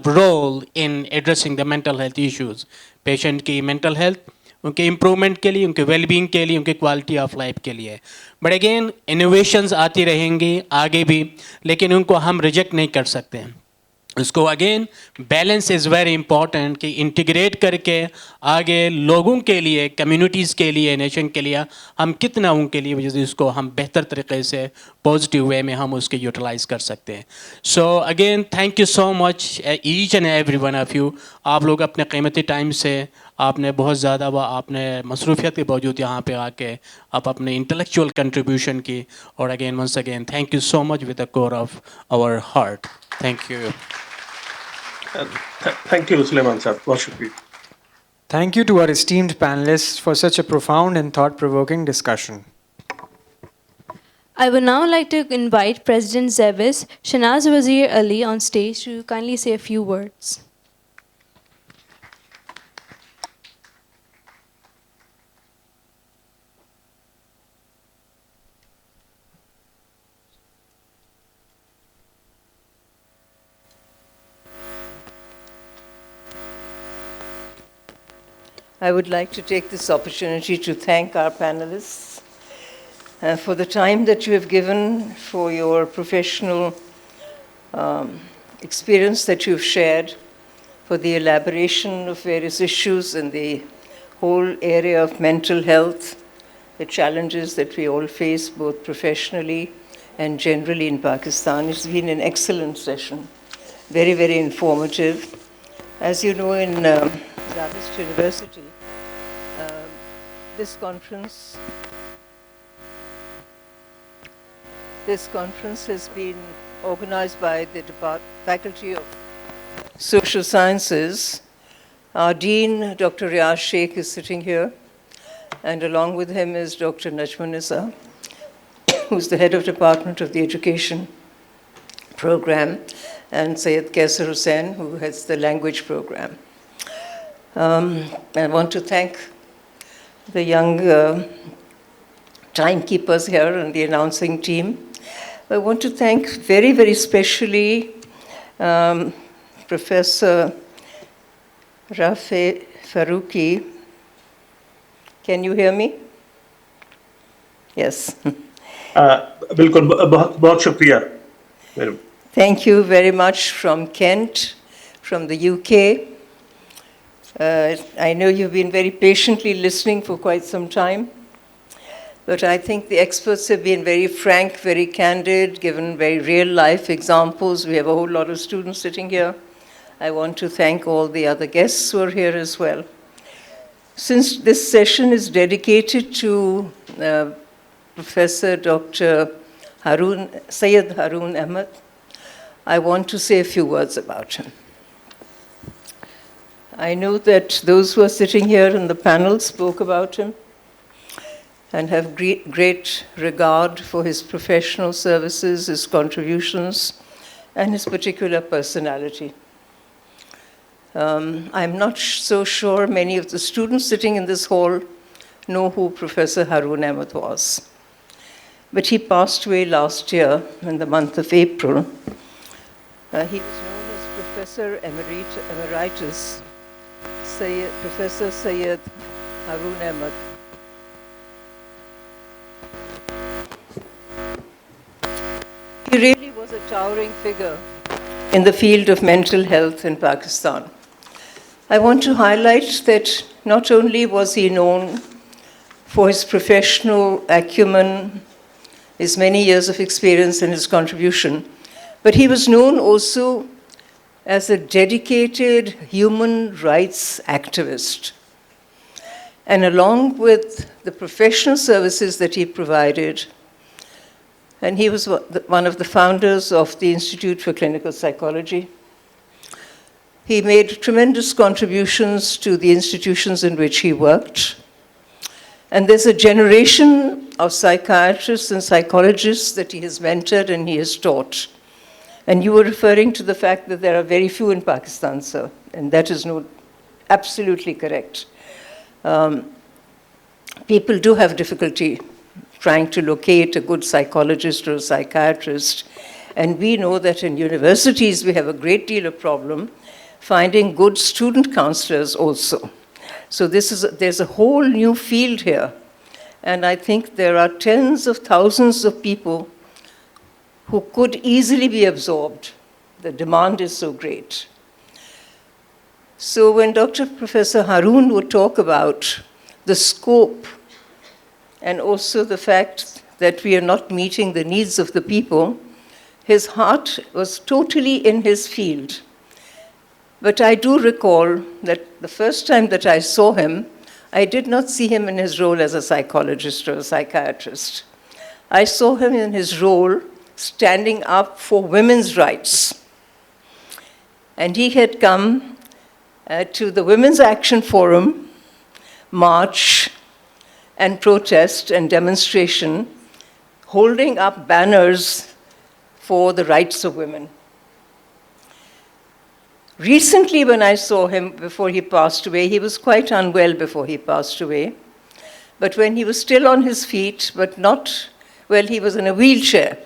Speaker 3: role in addressing the mental health issues. Patient کی مینٹل ہیلتھ ان کے امپرومنٹ کے لیے, ان کے ویل بینگ کے لیے, ان کی کوالٹی آف لائف کے لیے. بٹ اگین انوویشنز آتی رہیں گی آگے بھی, لیکن ان کو ہم ریجیکٹ نہیں کر سکتے. اس کو again balance is very important کہ انٹیگریٹ کر کے آگے لوگوں کے لیے, کمیونٹیز کے لیے, نیشن کے لیے ہم کتنا ان کے لیے اس کو ہم بہتر طریقے سے پازیٹیو وے میں ہم اس کے یوٹیلائز کر سکتے ہیں. So again thank you so much each and every one of you. آپ لوگ اپنے قیمتی ٹائم سے آپ نے بہت زیادہ آپ نے مصروفیت کے باوجود یہاں پہ آ کے آپ اپنے انٹلیکچوئل کنٹریبیوشن کی, اور again once again thank you so much with the core of our heart. Thank you.
Speaker 7: Thank you, Sulaiman sir. बहुत शुक्रिया.
Speaker 2: Thank you to our esteemed panelists for such a profound and thought-provoking discussion.
Speaker 1: I would now like to invite President Zebis Shanaz Wazir Ali on stage to kindly say a few words.
Speaker 9: I would like to take this opportunity to thank our panelists for the time that you have given, for your professional experience that you've shared, for the elaboration of various issues in the whole area of mental health, the challenges that we all face both professionally and generally in Pakistan. It's been an excellent session, very, very informative. As you know, in Zabist University, this conference has been organized by the Faculty of Social Sciences. Our Dean, Dr. Riyaz Sheikh, is sitting here, and along with him is Dr. Najmun Nisa, who's the head of Department of the Education program, and Syed Kaisar Hussain, who heads the language program. I want to thank the young timekeepers here and the announcing team. I want to thank very, very specially Professor Rafe Faruqi. Can you hear me? Yes.
Speaker 7: बिल्कुल बहुत शुक्रिया madam.
Speaker 9: Thank you very much from Kent, from the UK. I know you've been very patiently listening for quite some time, but I think the experts have been very frank, very candid, given very real-life examples. We have a whole lot of students sitting here. I want to thank all the other guests who are here as well. Since this session is dedicated to Professor Dr. Syed Haroon Ahmed, I want to say a few words about him. I know that those who are sitting here in the panel spoke about him and have great regard for his professional services, his contributions, and his particular personality. I'm not so sure many of the students sitting in this hall know who Professor Haroon Ahmed was. But he passed away last year in the month of April. He was known as Professor Emeritus Professor Syed Haroon Ahmed. He really was a towering figure in the field of mental health in Pakistan. I want to highlight that not only was he known for his professional acumen, his many years of experience and his contribution, but he was known also as a dedicated human rights activist. And along with the professional services that he provided, and he was one of the founders of the Institute for Clinical Psychology. He made tremendous contributions to the institutions in which he worked. And there's a generation of psychiatrists and psychologists that he has mentored and he has taught. And you were referring to the fact that there are very few in Pakistan, sir, and that is absolutely correct. People do have difficulty trying to locate a good psychologist or a psychiatrist, and we know that in universities we have a great deal of problem finding good student counselors also. So there's a whole new field here, and I think there are tens of thousands of people who could easily be absorbed. The demand is so great. So when Professor Haroon would talk about the scope and also the fact that we are not meeting the needs of the people, his heart was totally in his field. But I do recall that the first time that I saw him, I did not see him in his role as a psychologist or a psychiatrist. I saw him in his role standing up for women's rights. And he had come to the Women's Action Forum march and protest and demonstration, holding up banners for the rights of women. Recently, when I saw him before he passed away, he was quite unwell before he passed away. But when he was still on his feet, but not, well, he was in a wheelchair,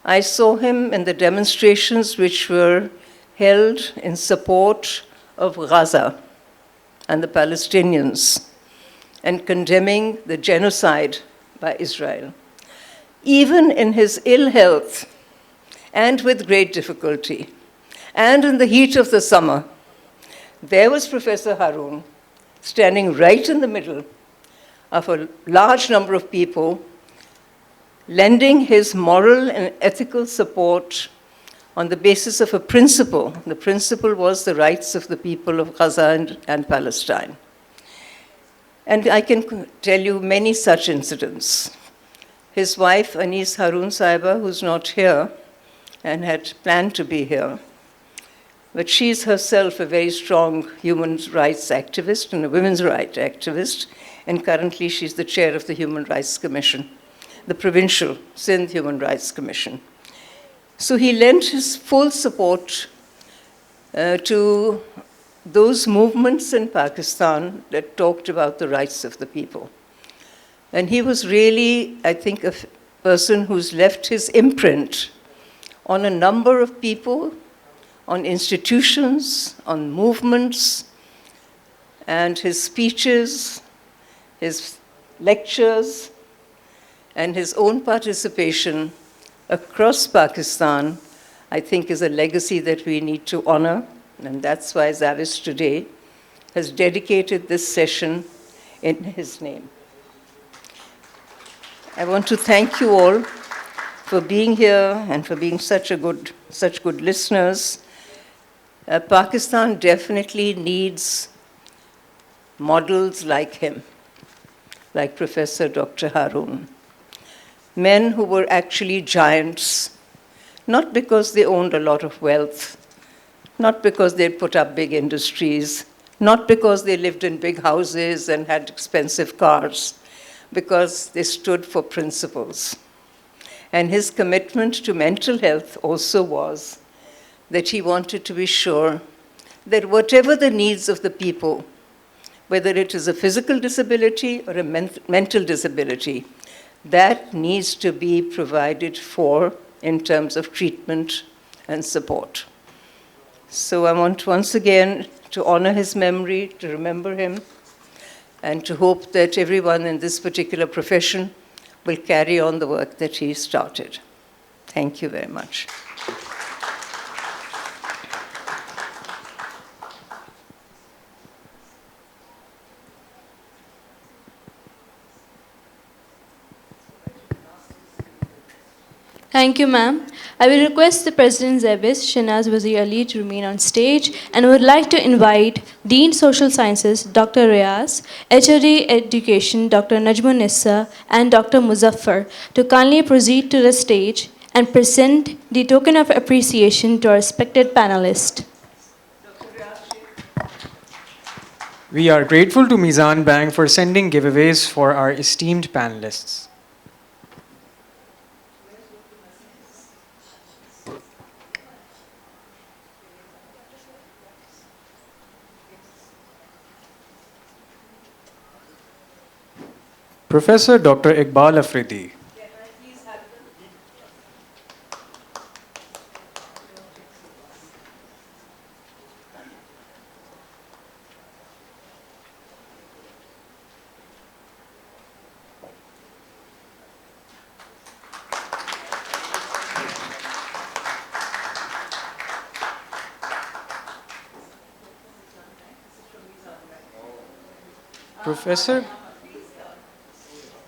Speaker 9: I saw him in the demonstrations which were held in support of Gaza and the Palestinians, and condemning the genocide by Israel. Even in his ill health, and with great difficulty, and in the heat of the summer, there was Professor Haroon standing right in the middle of a large number of people, lending his moral and ethical support on the basis of a principle. The principle was the rights of the people of Gaza and Palestine. And I can tell you many such incidents. His wife, Anis Haroon Saiba, who's not here and had planned to be here, but she's herself a very strong human rights activist and a women's rights activist, and currently she's the chair of the Human Rights Commission, the provincial Sindh Human Rights Commission. So he lent his full support to those movements in Pakistan that talked about the rights of the people. And he was really, I think, a person who's left his imprint on a number of people, on institutions, on movements, and his speeches, his lectures, and his own participation across Pakistan, I think, is a legacy that we need to honor. And that's why Zavis today has dedicated this session in his name. I want to thank you all for being here and for being such good listeners. Pakistan definitely needs models like him, like Professor Dr. Haroon. Men who were actually giants, not because they owned a lot of wealth, not because they put up big industries, not because they lived in big houses and had expensive cars, because they stood for principles. And his commitment to mental health also was that he wanted to be sure that whatever the needs of the people, whether it is a physical disability or a mental disability, that needs to be provided for in terms of treatment and support. So I want once again to honor his memory, to remember him, and to hope that everyone in this particular profession will carry on the work that he started. Thank you very much.
Speaker 1: Thank you, ma'am. I will request the President Zebis, Shanaz Wazir Ali, to remain on stage, and would like to invite Dean Social Sciences, Dr. Riaz, HOD Education, Dr. Najmun Nissa, and Dr. Muzaffar to kindly proceed to the stage and present the token of appreciation to our respected panelist.
Speaker 2: We are grateful to Mizan Bank for sending giveaways for our esteemed panelists. Professor Dr. Iqbal Afridi.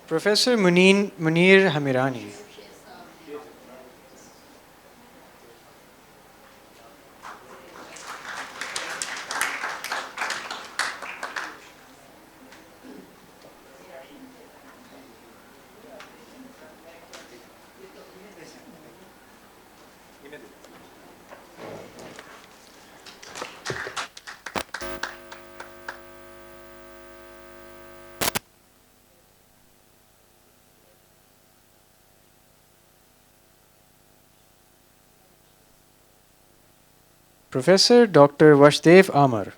Speaker 2: Professor Munir Hamirani. Professor Dr. Vashdev Amar.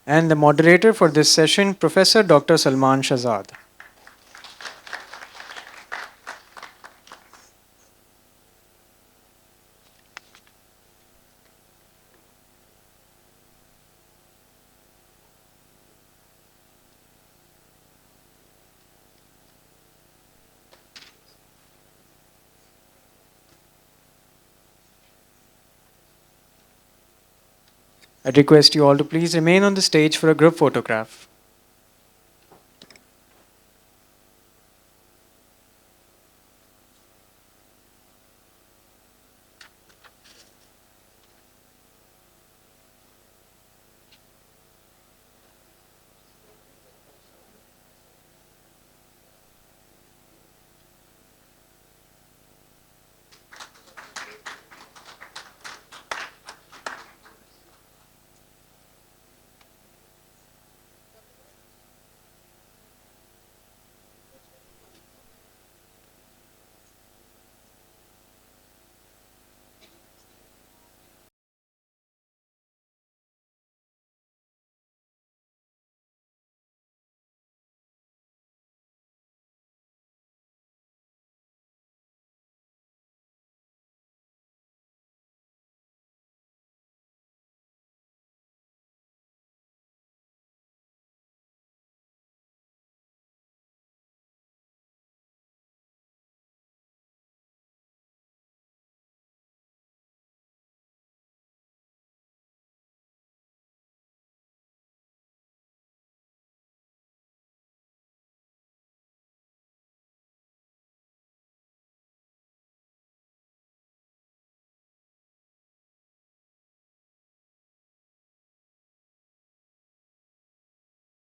Speaker 2: And the moderator for this session, Professor Dr. Salman Shahzad. I request you all to please remain on the stage for a group photograph.